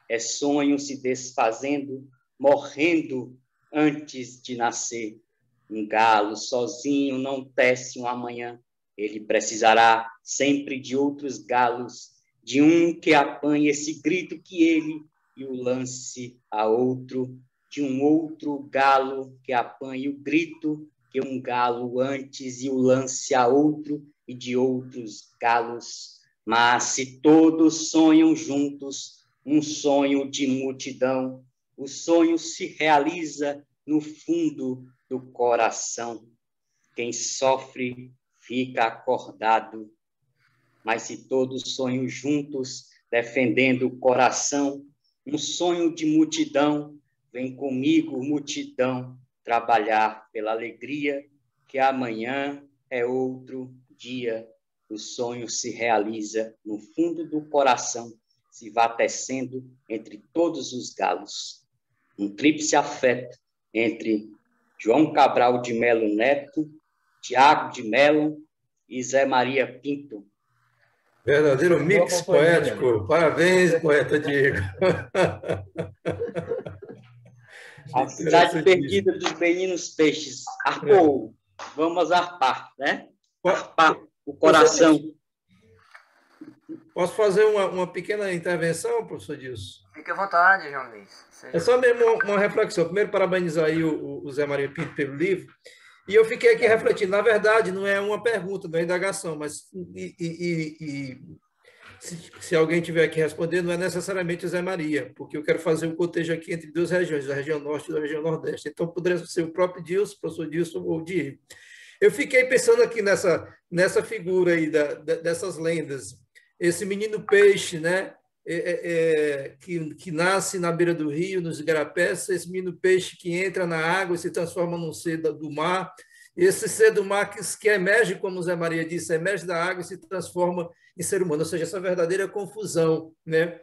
É sonho se desfazendo, morrendo antes de nascer. Um galo sozinho não tece um amanhã. Ele precisará sempre de outros galos, de um que apanhe esse grito que ele e o lance a outro, de um outro galo que apanhe o grito que um galo antes e o lance a outro e de outros galos. Mas se todos sonham juntos um sonho de multidão, o sonho se realiza no fundo do coração. Quem sofre fica acordado, mas se todos sonham juntos, defendendo o coração, um sonho de multidão, vem comigo, multidão, trabalhar pela alegria, que amanhã é outro dia. O sonho se realiza no fundo do coração, se vai tecendo entre todos os galos. Um tríplice afeto entre João Cabral de Melo Neto, Tiago de Melo e Zé Maria Pinto. Verdadeiro mix poético. Parabéns, poeta Diego. A cidade perdida dos meninos peixes. Arpou. Vamos arpar, né? Arpar o coração. Posso fazer uma pequena intervenção, professor Dilson? Fique à vontade, João Luiz. É só mesmo uma reflexão. Primeiro, parabenizar aí o Zé Maria Pinto pelo livro. E eu fiquei aqui refletindo. Na verdade, não é uma pergunta, não é indagação, mas se alguém tiver que responder, não é necessariamente o Zé Maria, porque eu quero fazer um cotejo aqui entre duas regiões, a região norte e a região nordeste. Então, poderia ser o próprio Dilson, o professor Dilson ou o Diego. Eu fiquei pensando aqui nessa figura aí dessas lendas. Esse menino peixe, né? Que nasce na beira do rio, nos igarapés, esse menino peixe que entra na água e se transforma num ser do mar, esse ser do mar que emerge, como o Zé Maria disse, emerge da água e se transforma em ser humano, ou seja, essa verdadeira confusão, né?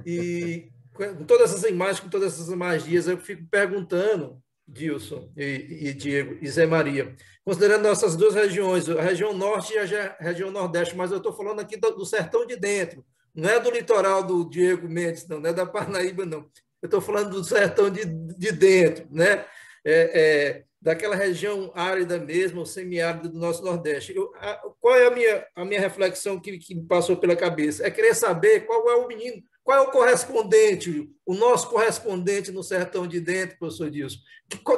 E com todas essas imagens, com todas essas magias, eu fico perguntando, Dilson e Diego e Zé Maria, considerando nossas duas regiões, a região norte e a região nordeste, mas eu estou falando aqui do sertão de dentro, não é do litoral do Diego Mendes, não é da Parnaíba, não. Eu estou falando do sertão de dentro, né? Daquela região árida mesmo, ou semiárida do nosso Nordeste. Qual é a minha reflexão que me passou pela cabeça? É querer saber qual é o menino, qual é o correspondente, o nosso correspondente no sertão de dentro, professor Dilson.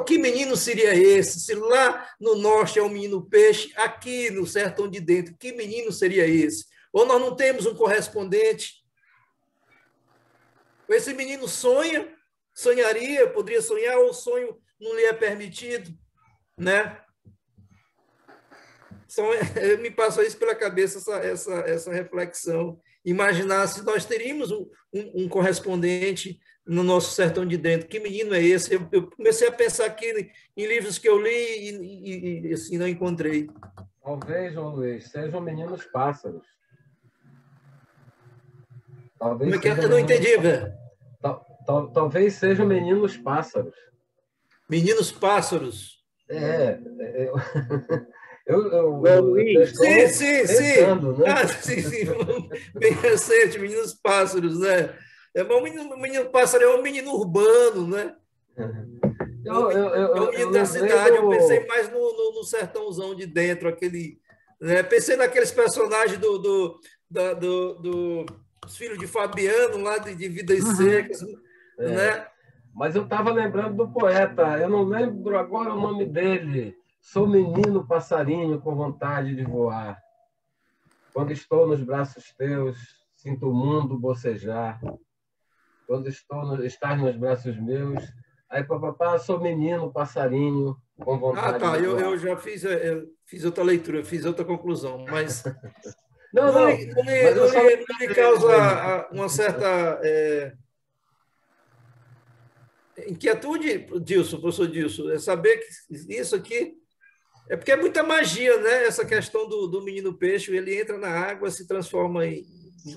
Que menino seria esse? Se lá no norte é um menino peixe, aqui no sertão de dentro, que menino seria esse? Ou nós não temos um correspondente? Esse menino sonharia, poderia sonhar, ou o sonho não lhe é permitido, né? Me passou isso pela cabeça, essa reflexão. Imaginar se nós teríamos um correspondente no nosso sertão de dentro. Que menino é esse? Eu comecei a pensar aqui em livros que eu li e assim, não encontrei. Talvez, João Luiz, sejam meninos pássaros. Talvez como é que eu não entendi, velho? Talvez sejam meninos pássaros. Meninos pássaros. Sim. Né? Sim. Bem recente, meninos pássaros, né? O menino pássaro é um menino urbano, né? É um menino da cidade. Eu pensei mais no sertãozão de dentro, aquele. Né? Pensei naqueles personagens dos filhos de Fabiano, lá de Vidas Secas, né? Mas eu estava lembrando do poeta, eu não lembro agora o nome dele. Sou menino passarinho com vontade de voar. Quando estou nos braços teus, sinto o mundo bocejar. Quando estás nos braços meus, aí papapá, sou menino passarinho com vontade de voar. Eu já fiz outra leitura, fiz outra conclusão, mas não me causa uma certa inquietude, Dilson, professor Dilson, é saber que isso aqui é porque é muita magia, né? Essa questão do menino peixe, ele entra na água, se transforma em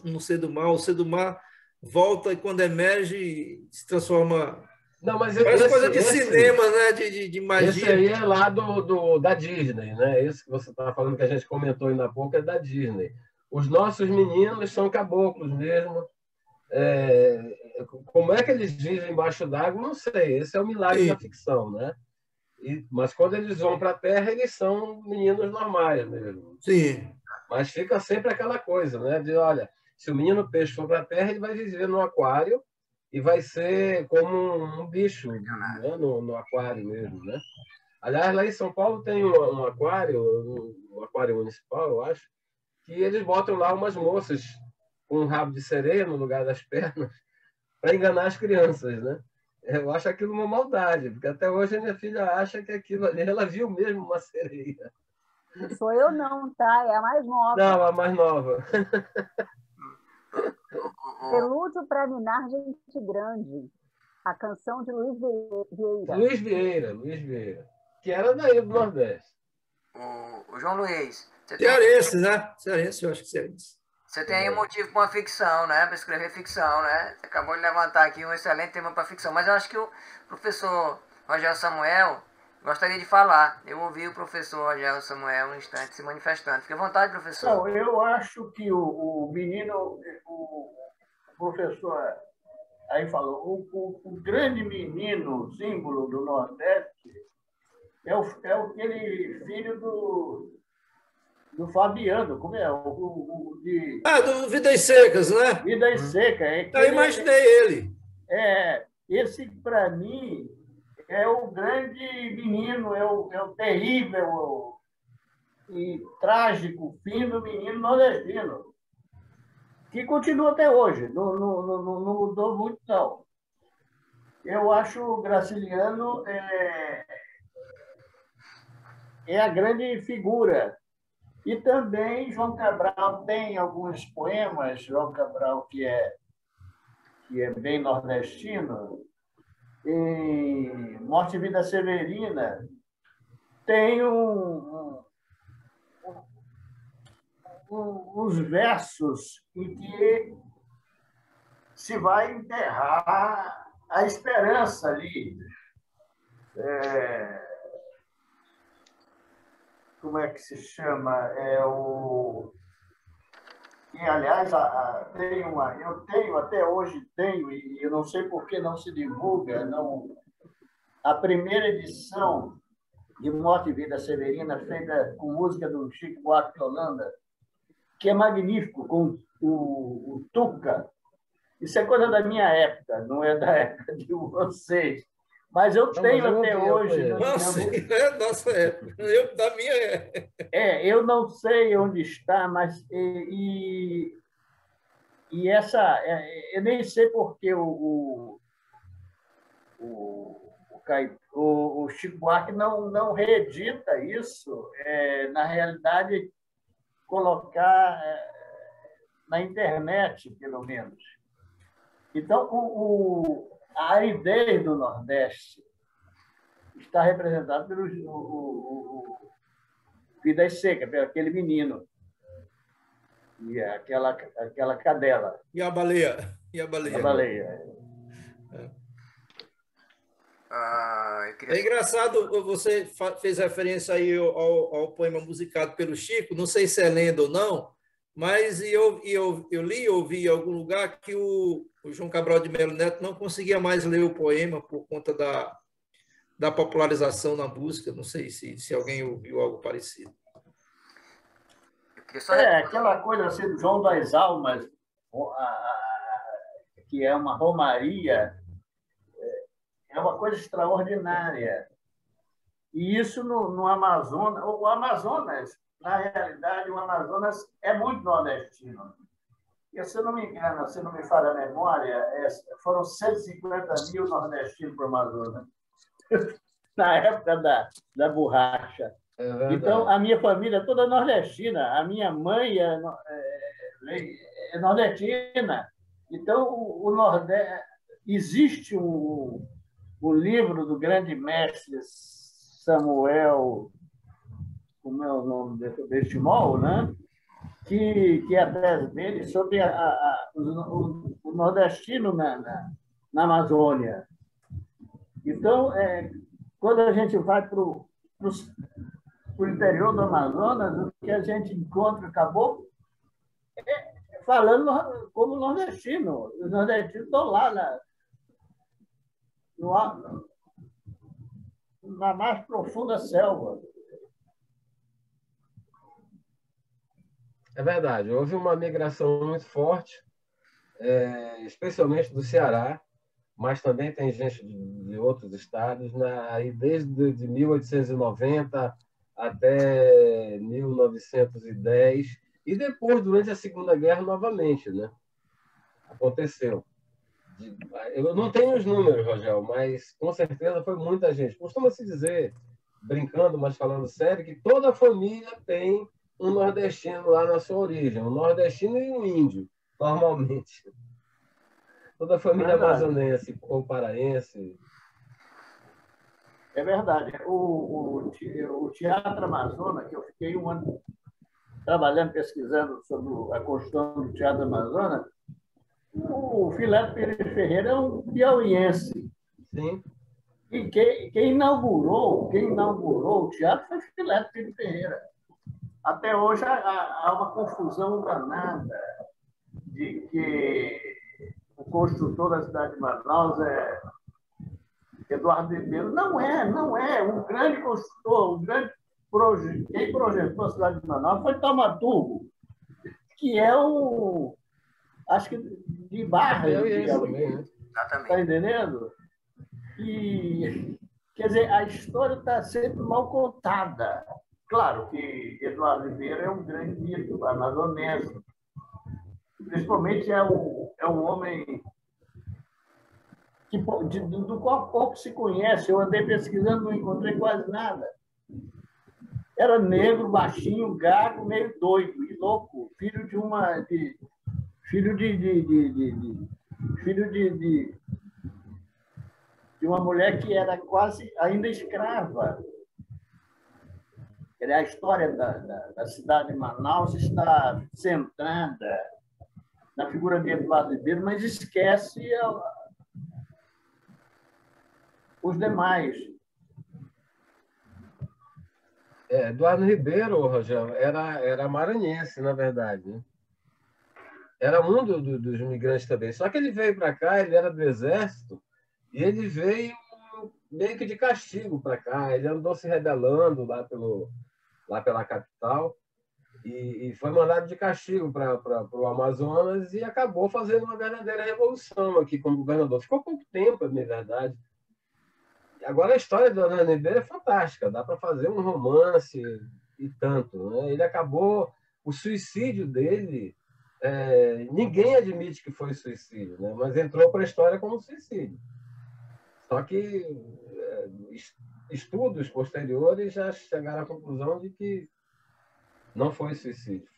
um ser do mar, o ser do mar volta e quando emerge se transforma. Não, mas parece coisa de cinema, né? De magia. Esse aí é lá da Disney, né? Isso que você estava falando, que a gente comentou ainda há pouco, é da Disney. Os nossos meninos são caboclos mesmo. Como é que eles vivem embaixo d'água, não sei. Esse é o milagre da ficção, né? Mas quando eles vão para a Terra, eles são meninos normais mesmo. Sim. Mas fica sempre aquela coisa, né? De, olha, se o menino peixe for para a Terra, ele vai viver no aquário e vai ser como um bicho, né? No aquário mesmo, né? Aliás, lá em São Paulo tem um aquário, um aquário municipal, eu acho, que eles botam lá umas moças com um rabo de sereia no lugar das pernas para enganar as crianças, né? Eu acho aquilo uma maldade, porque até hoje a minha filha acha que aquilo ali, ela viu mesmo uma sereia. Não sou eu não, tá? É a mais nova. Não, a mais nova. Prelúdio para Ninar Gente Grande. A canção de Luiz Vieira. Luiz Vieira. Que era daí do Nordeste. O João Luiz. Cearense, né? Cearense, eu acho que cearense. Você tem aí um motivo para uma ficção, né? Para escrever ficção, né? Você acabou de levantar aqui um excelente tema para ficção. Mas eu acho que o professor Rogério Samuel gostaria de falar. Eu ouvi o professor Rogério Samuel um instante se manifestando. Fique à vontade, professor. Não, eu acho que o menino, o professor aí falou, o grande menino, símbolo do Nordeste, é aquele filho do Fabiano, como é? Do Vidas Secas, né? Vidas Secas. Eu imaginei ele. Esse, para mim, é o grande menino, é o terrível e trágico fim do menino nordestino, que continua até hoje, não mudou muito, não. Eu acho o Graciliano é a grande figura. E também João Cabral tem alguns poemas, João Cabral, que é bem nordestino, em Morte e Vida Severina, tem uns versos em que se vai enterrar a esperança ali. Como é que se chama? E, aliás, eu tenho, até hoje tenho, e eu não sei por que não se divulga, a primeira edição de Morte e Vida Severina, feita com música do Chico Buarque de Holanda, que é magnífico, com o Tuca. Isso é coisa da minha época, não é da época de vocês. Mas eu tenho até hoje... Nossa, é nossa época. Da minha época. Eu não sei onde está, mas... E essa... eu nem sei porque o Chico Buarque não reedita isso. Na realidade, colocar na internet, pelo menos. Então, a aridez do Nordeste está representada pelo Vidas Secas, pelo aquele menino e aquela cadela. E a baleia. A baleia. É engraçado, você fez referência aí ao poema musicado pelo Chico, não sei se é lenda ou não, mas eu li e ouvi em algum lugar que o João Cabral de Melo Neto não conseguia mais ler o poema por conta da popularização na música. Não sei se alguém ouviu algo parecido. Aquela coisa assim do João das Almas, que é uma romaria, é uma coisa extraordinária. E isso no Amazonas... O Amazonas, na realidade, o Amazonas é muito nordestino. E, se não me engano, se não me falha a memória, foram 150 mil nordestinos para o Amazonas, na época da borracha. Então, a minha família toda é nordestina. A minha mãe é nordestina. Então, o Nordeste... Existe um livro do grande mestre Samuel, como é o nome deste mol, né? Que é a tese dele sobre o nordestino na Amazônia. Então, quando a gente vai para o interior do Amazonas, o que a gente encontra caboclo falando como nordestino. Os nordestinos estão lá na mais profunda selva. É verdade, houve uma migração muito forte, especialmente do Ceará, mas também tem gente de outros estados, aí desde de 1890 até 1910, e depois, durante a Segunda Guerra, novamente, né? Aconteceu. Eu não tenho os números, Rogel, mas com certeza foi muita gente. Costuma-se dizer, brincando, mas falando sério, que toda família tem um nordestino lá na sua origem, um nordestino e um índio, normalmente. Toda a família amazonense ou paraense. É verdade. O Teatro Amazonas, que eu fiquei um ano trabalhando, pesquisando sobre a construção do Teatro Amazonas, o Fileto Pires Ferreira é um piauiense. Sim. E quem inaugurou o teatro foi Fileto Pires Ferreira. Até hoje há uma confusão danada de que o construtor da cidade de Manaus é Eduardo Ribeiro. Não é. Um grande construtor, quem projetou a cidade de Manaus foi Taumaturgo, que é acho que de Barra. Também, né? Está entendendo? E, quer dizer, a história está sempre mal contada. Claro que Eduardo Ribeiro é um grande mito amazonense. Principalmente é um homem do qual pouco se conhece. Eu andei pesquisando, não encontrei quase nada. Era negro, baixinho, gago, meio doido e louco, filho de uma mulher que era quase ainda escrava. A história da cidade de Manaus está centrada na figura de Eduardo Ribeiro, mas esquece os demais. Eduardo Ribeiro, Rogério, era maranhense, na verdade. Né? Era um dos migrantes também. Só que ele veio para cá, ele era do Exército, e ele veio meio que de castigo para cá. Ele andou se rebelando lá pela capital e foi mandado de castigo para o Amazonas e acabou fazendo uma verdadeira revolução aqui como governador. Ficou pouco tempo, na verdade. Agora, a história do Eduardo Ribeiro é fantástica. Dá para fazer um romance e tanto. Né? Ele acabou... O suicídio dele... ninguém admite que foi suicídio, né? Mas entrou para a história como suicídio. Só que estudos posteriores já chegaram à conclusão de que não foi suicídio,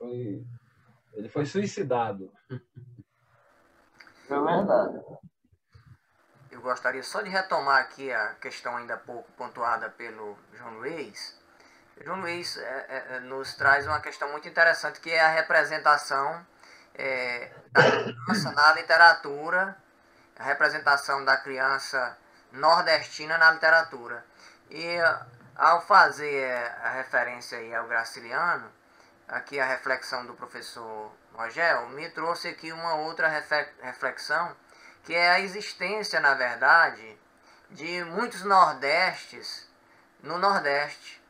ele foi suicidado. É verdade. Eu gostaria só de retomar aqui a questão ainda há pouco pontuada pelo João Luiz. O João Luiz nos traz uma questão muito interessante, que é a representação da criança na literatura, a representação da criança nordestina na literatura. E ao fazer a referência aí ao Graciliano, aqui a reflexão do professor Rogel, me trouxe aqui uma outra reflexão, que é a existência, na verdade, de muitos nordestes no Nordeste.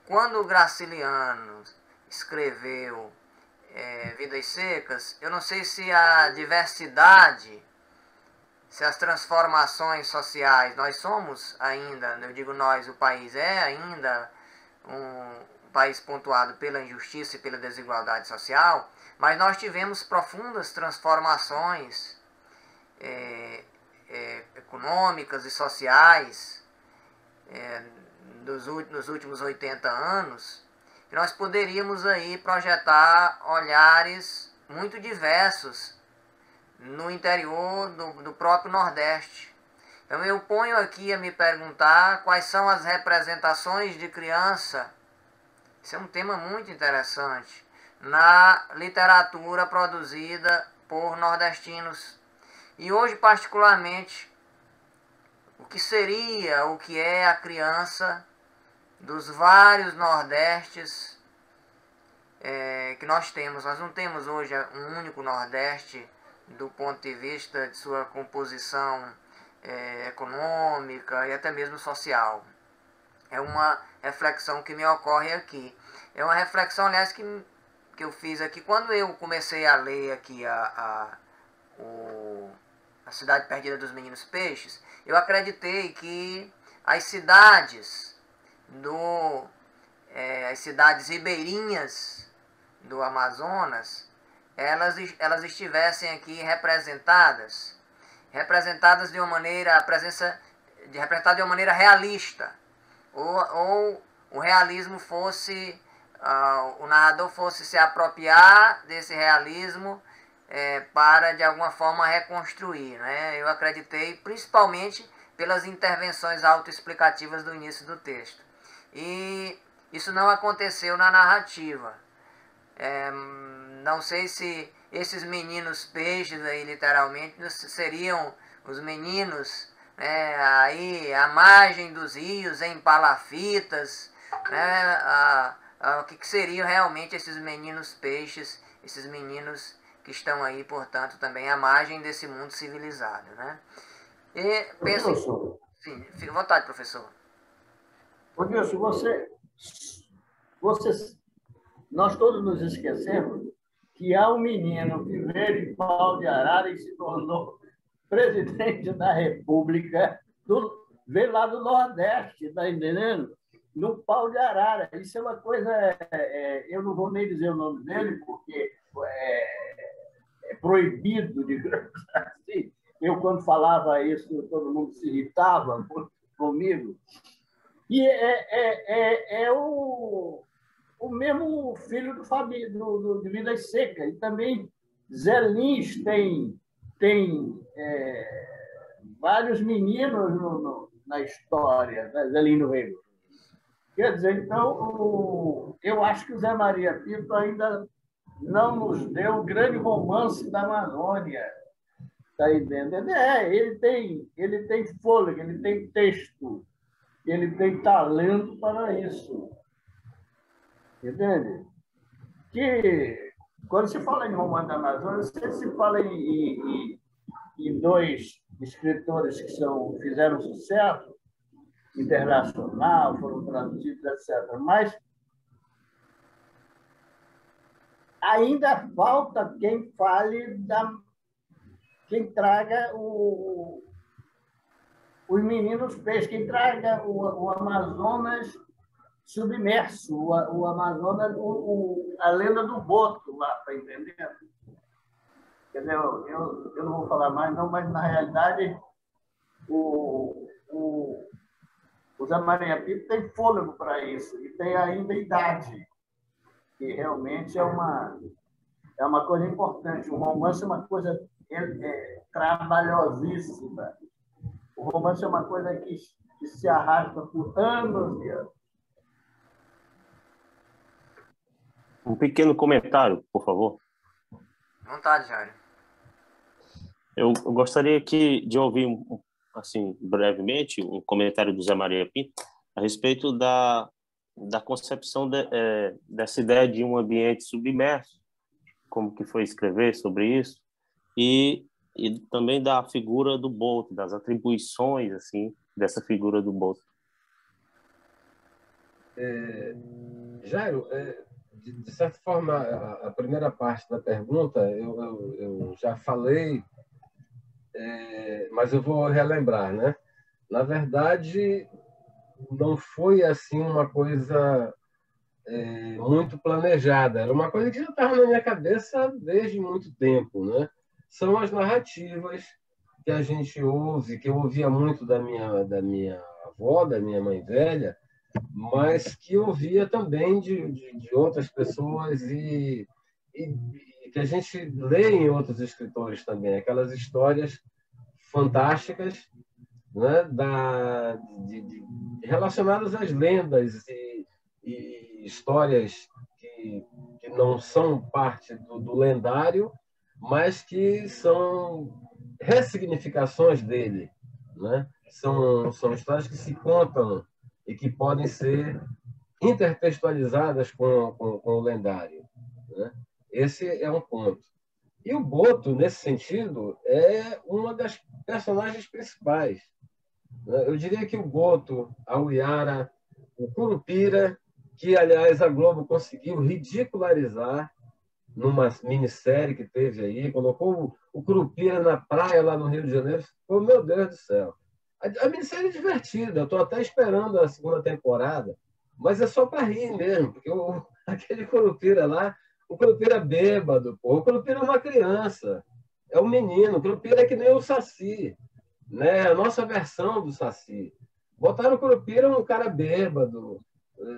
Quando o Graciliano escreveu Vidas Secas, eu não sei se a diversidade, se as transformações sociais, nós somos ainda, eu digo nós, o país é ainda um país pontuado pela injustiça e pela desigualdade social, mas nós tivemos profundas transformações econômicas e sociais nos últimos 80 anos, que nós poderíamos aí projetar olhares muito diversos no interior do próprio Nordeste. Então eu ponho aqui a me perguntar quais são as representações de criança, isso é um tema muito interessante, na literatura produzida por nordestinos. E hoje, particularmente, o que é a criança dos vários Nordestes que nós temos. Nós não temos hoje um único Nordeste do ponto de vista de sua composição econômica e até mesmo social. É uma reflexão que me ocorre aqui. É uma reflexão, aliás, que eu fiz aqui quando eu comecei a ler aqui a a Cidade Perdida dos Meninos Peixes, eu acreditei que as cidades as cidades ribeirinhas do Amazonas, elas estivessem aqui representadas de uma maneira, representadas de uma maneira realista, ou o realismo fosse, o narrador fosse se apropriar desse realismo para de alguma forma reconstruir, né? Eu acreditei principalmente pelas intervenções autoexplicativas do início do texto. E isso não aconteceu na narrativa. Não sei se esses meninos peixes aí, literalmente, seriam os meninos aí à margem dos rios, em palafitas, né? O que seriam realmente esses meninos peixes, esses meninos que estão aí, portanto, também à margem desse mundo civilizado, né? E penso... Sim, fique à vontade, professor. Ô, Nilson, nós todos nos esquecemos que há um menino que veio de Pau de Arara e se tornou presidente da República, veio lá do Nordeste, está entendendo? No Pau de Arara. Isso é uma coisa... eu não vou nem dizer o nome dele, porque é proibido, digamos assim. Eu, quando falava isso, todo mundo se irritava comigo. E é o mesmo filho do Fabinho, de Vidas Secas. E também Zé Lins tem vários meninos na história, né? Zé Lins do Rei. Quer dizer, então, eu acho que o Zé Maria Pinto ainda não nos deu o grande romance da Amazônia. Está entendendo? Ele tem fôlego, ele tem texto, ele tem talento para isso. Entende? Que, quando se fala em romance da Amazônia, sempre se fala em dois escritores que fizeram sucesso internacional, foram traduzidos, etc. Mas ainda falta quem fale quem traga os meninos peixes, quem traga o Amazonas submerso, o Amazonas, a lenda do boto lá, está entendendo? Quer dizer, eu não vou falar mais, não, mas na realidade o Zé Maria Pinto tem fôlego para isso, e tem ainda idade, que realmente é uma coisa importante. O romance é uma coisa trabalhosíssima. O romance é uma coisa que se arrasta por anos e anos. Um pequeno comentário, por favor. Vontade, Jair. Eu gostaria de ouvir, assim, brevemente, um comentário do Zé Maria Pinto a respeito da concepção dessa ideia de um ambiente submerso, como que foi escrever sobre isso, e também da figura do boto, das atribuições, assim, dessa figura do boto. Jairo, de certa forma, a primeira parte da pergunta eu já falei, mas eu vou relembrar, né? Na verdade, não foi assim uma coisa muito planejada, era uma coisa que já estava na minha cabeça desde muito tempo, né? São as narrativas que a gente ouve, que eu ouvia muito da minha avó, da minha mãe velha, mas que eu ouvia também de outras pessoas e que a gente lê em outros escritores também, aquelas histórias fantásticas, né, relacionadas às lendas e histórias que não são parte do lendário, mas que são ressignificações dele, né? São histórias que se contam e que podem ser intertextualizadas com o lendário, né? Esse é um ponto. E o boto, nesse sentido, é uma das personagens principais. Eu diria que o boto, a uiara, o curupira, que, aliás, a Globo conseguiu ridicularizar, numa minissérie que teve aí, colocou o Curupira na praia lá no Rio de Janeiro. Oh, meu Deus do céu. A minissérie é divertida, eu estou até esperando a segunda temporada, mas é só para rir mesmo, porque aquele Curupira lá, o Curupira é bêbado, pô. O Curupira é uma criança, é um menino, o Curupira é que nem o Saci, né? A nossa versão do Saci. Botaram o Curupira um cara bêbado,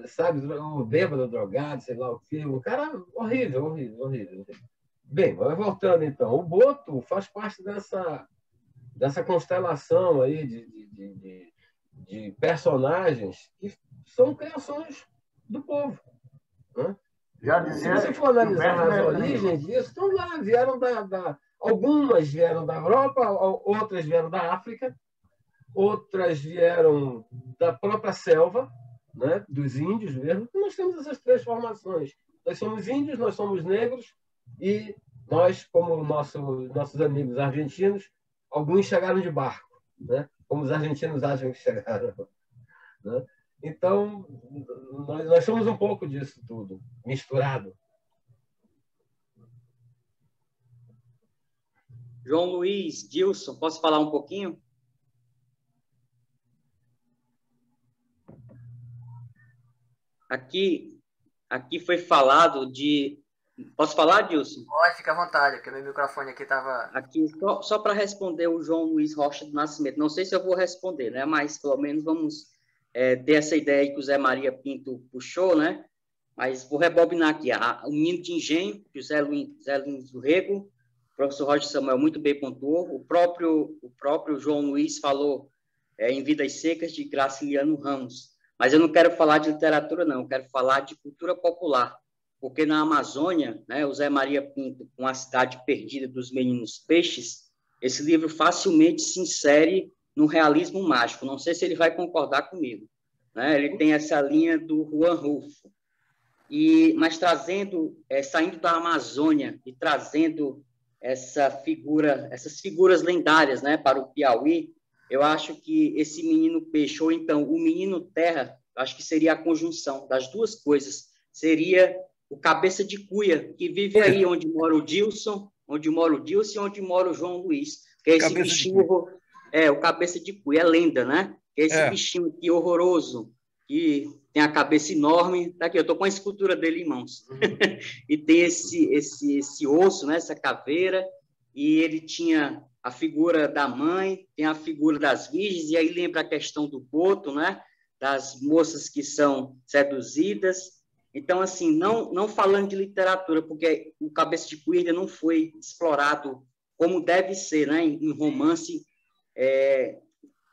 sabe, um bêbado, drogado, sei lá o quê, um cara horrível, horrível, horrível. Bem, mas voltando então, o Boto faz parte dessa constelação aí de personagens que são criações do povo, né? Se você for analisar as origens disso, estão lá, vieram algumas vieram da Europa, outras vieram da África, outras vieram da própria selva, né, dos índios mesmo. Nós temos essas três formações. Nós somos índios, nós somos negros e nós, como nossos amigos argentinos, alguns chegaram de barco, né, como os argentinos acham que chegaram, né? Então, nós somos um pouco disso tudo, misturado. João Luiz, Dilson, posso falar um pouquinho? Aqui foi falado de... Posso falar, Dilson? Pode, fica à vontade, porque meu microfone aqui estava... Aqui, só para responder o João Luiz Rocha do Nascimento. Não sei se eu vou responder, né? Mas, pelo menos, vamos ter essa ideia que o Zé Maria Pinto puxou, né? Mas vou rebobinar aqui. O Menino de Engenho, que o Zé Lins do Rego, o professor Roger Samuel muito bem pontuou. O próprio João Luiz falou em Vidas Secas, de Graciliano Ramos. Mas eu não quero falar de literatura, não. Eu quero falar de cultura popular. Porque na Amazônia, né, o Zé Maria Pinto, com A Cidade Perdida dos Meninos Peixes, esse livro facilmente se insere no realismo mágico. Não sei se ele vai concordar comigo, né? Ele tem essa linha do Juan Rulfo. Mas saindo da Amazônia e trazendo essas figuras lendárias, né, para o Piauí, eu acho que esse menino peixe, ou então o menino terra, acho que seria a conjunção das duas coisas. Seria o cabeça de cuia, que vive aí onde mora o Dilson, onde mora o João Luiz. Que é esse bichinho, o cabeça de cuia, é lenda, né? Que é esse bichinho aqui horroroso, que tem a cabeça enorme. Tá aqui, eu estou com a escultura dele em mãos. E tem esse osso, né? Essa caveira, e ele tinha a figura da mãe, tem a figura das virgens, e aí lembra a questão do boto, né? Das moças que são seduzidas. Então, assim, não falando de literatura, porque o Cabeça de Cuia ainda não foi explorado como deve ser, né, em romance,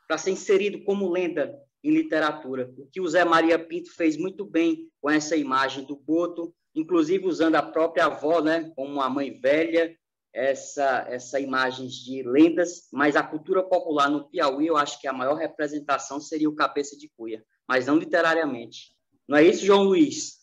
para ser inserido como lenda em literatura. O que o Zé Maria Pinto fez muito bem com essa imagem do boto, inclusive usando a própria avó, né, como uma mãe velha, essa imagens de lendas, mas a cultura popular no Piauí, eu acho que a maior representação seria o Cabeça de Cuia, mas não literariamente. Não é isso, João Luiz?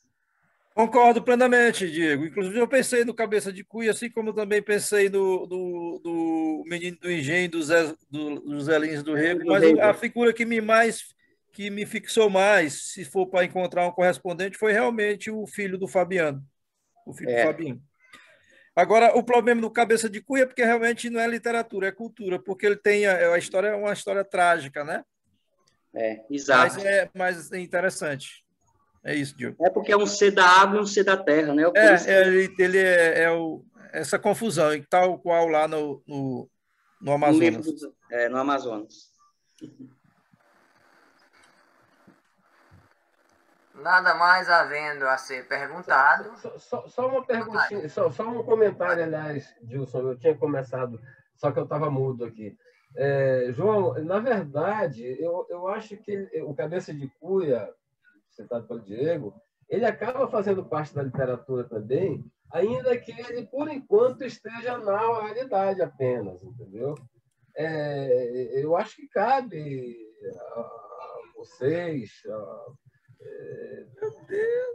Concordo plenamente, Diego. Inclusive, eu pensei no Cabeça de Cuia, assim como também pensei do Menino do Engenho, do Zé Lins do Rego, mas a figura que me fixou mais, se for para encontrar um correspondente, foi realmente o filho do Fabiano, o filho do Fabinho. Agora, o problema do Cabeça de Cuia é porque realmente não é literatura, é cultura, porque ele tem a história, é uma história trágica, né? Exato. Mas é interessante. É isso, Diogo. É porque é um ser da água e um ser da terra, né? Ele essa confusão, tal qual lá no Amazonas. No Amazonas. Nada mais havendo a ser perguntado. Só uma perguntinha, só um comentário, aliás, Dilson, eu tinha começado, só que eu estava mudo aqui. João, na verdade, eu acho que o Cabeça de Cuia, citado pelo Diego, ele acaba fazendo parte da literatura também, ainda que ele, por enquanto, esteja na oralidade apenas, entendeu? Eu acho que cabe a vocês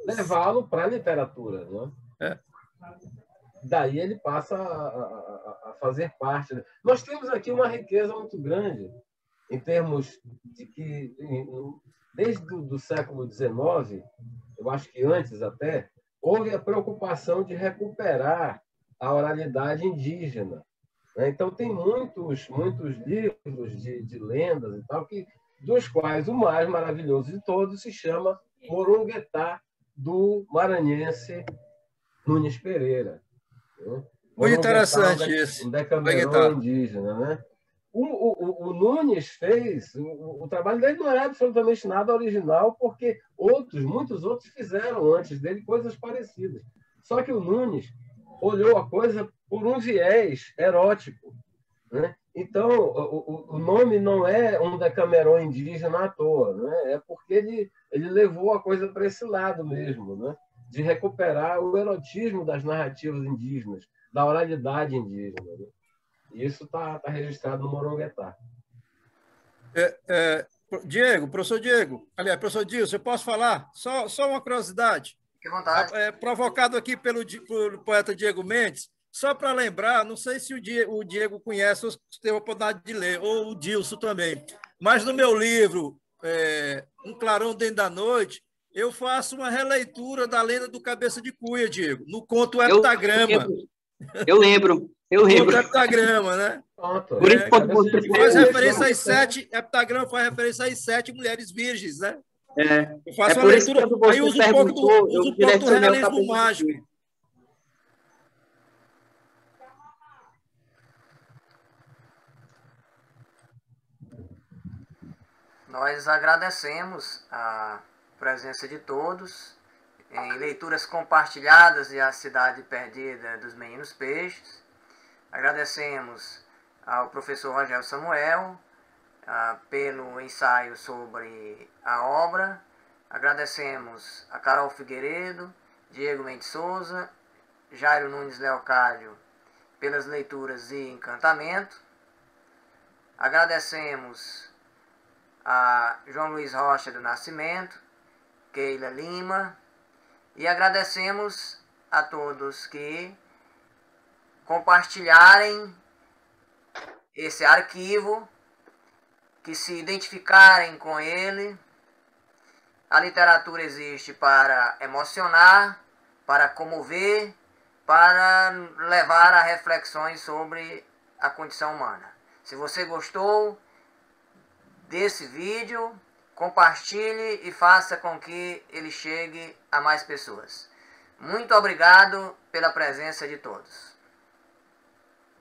levá-lo para a literatura, né? Daí ele passa a fazer parte. Nós temos aqui uma riqueza muito grande, em termos de que, desde o século XIX, eu acho que antes até, houve a preocupação de recuperar a oralidade indígena, né? Então, tem muitos livros de lendas e tal, dos quais o mais maravilhoso de todos se chama Moronguetá, do maranhense Nunes Pereira. Né? Muito interessante isso. Um Decameron indígena, né? O Nunes fez... O trabalho dele não é absolutamente nada original, porque muitos outros fizeram antes dele coisas parecidas. Só que o Nunes olhou a coisa por um viés erótico, né? Então, o nome não é um Decameron indígena à toa, né? É porque ele levou a coisa para esse lado mesmo, né? De recuperar o erotismo das narrativas indígenas, da oralidade indígena, né? E isso está registrado no Moronguetá. Diego, professor Diego, aliás, professor Dilson, eu posso falar? Só uma curiosidade. Fique à vontade. Provocado aqui pelo poeta Diego Mendes, só para lembrar, não sei se o Diego conhece ou se teve a oportunidade de ler, ou o Dilson também, mas no meu livro, Um Clarão Dentro da Noite, eu faço uma releitura da lenda do Cabeça de Cuia, Diego, no conto Heptagrama. Eu lembro. Conto Heptagrama, né? Por isso faz referência às 7, Heptagrama faz referência às 7 mulheres virgens, né? Eu faço uma leitura, aí uso um pouco do realismo mágico. Nós agradecemos a presença de todos em leituras compartilhadas de A Cidade Perdida dos Meninos Peixes. Agradecemos ao professor Rogério Samuel pelo ensaio sobre a obra. Agradecemos a Carol Figueiredo, Diego Mendes Souza, Jairo Nunes Leocádio pelas leituras de Encantamento. Agradecemos a João Luiz Rocha do Nascimento, Keila Lima, e agradecemos a todos que compartilharem esse arquivo, que se identificarem com ele. A literatura existe para emocionar, para comover, para levar a reflexões sobre a condição humana. Se você gostou desse vídeo, compartilhe e faça com que ele chegue a mais pessoas. Muito obrigado pela presença de todos.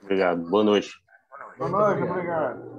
Obrigado. Boa noite. Boa noite. Boa noite, obrigado.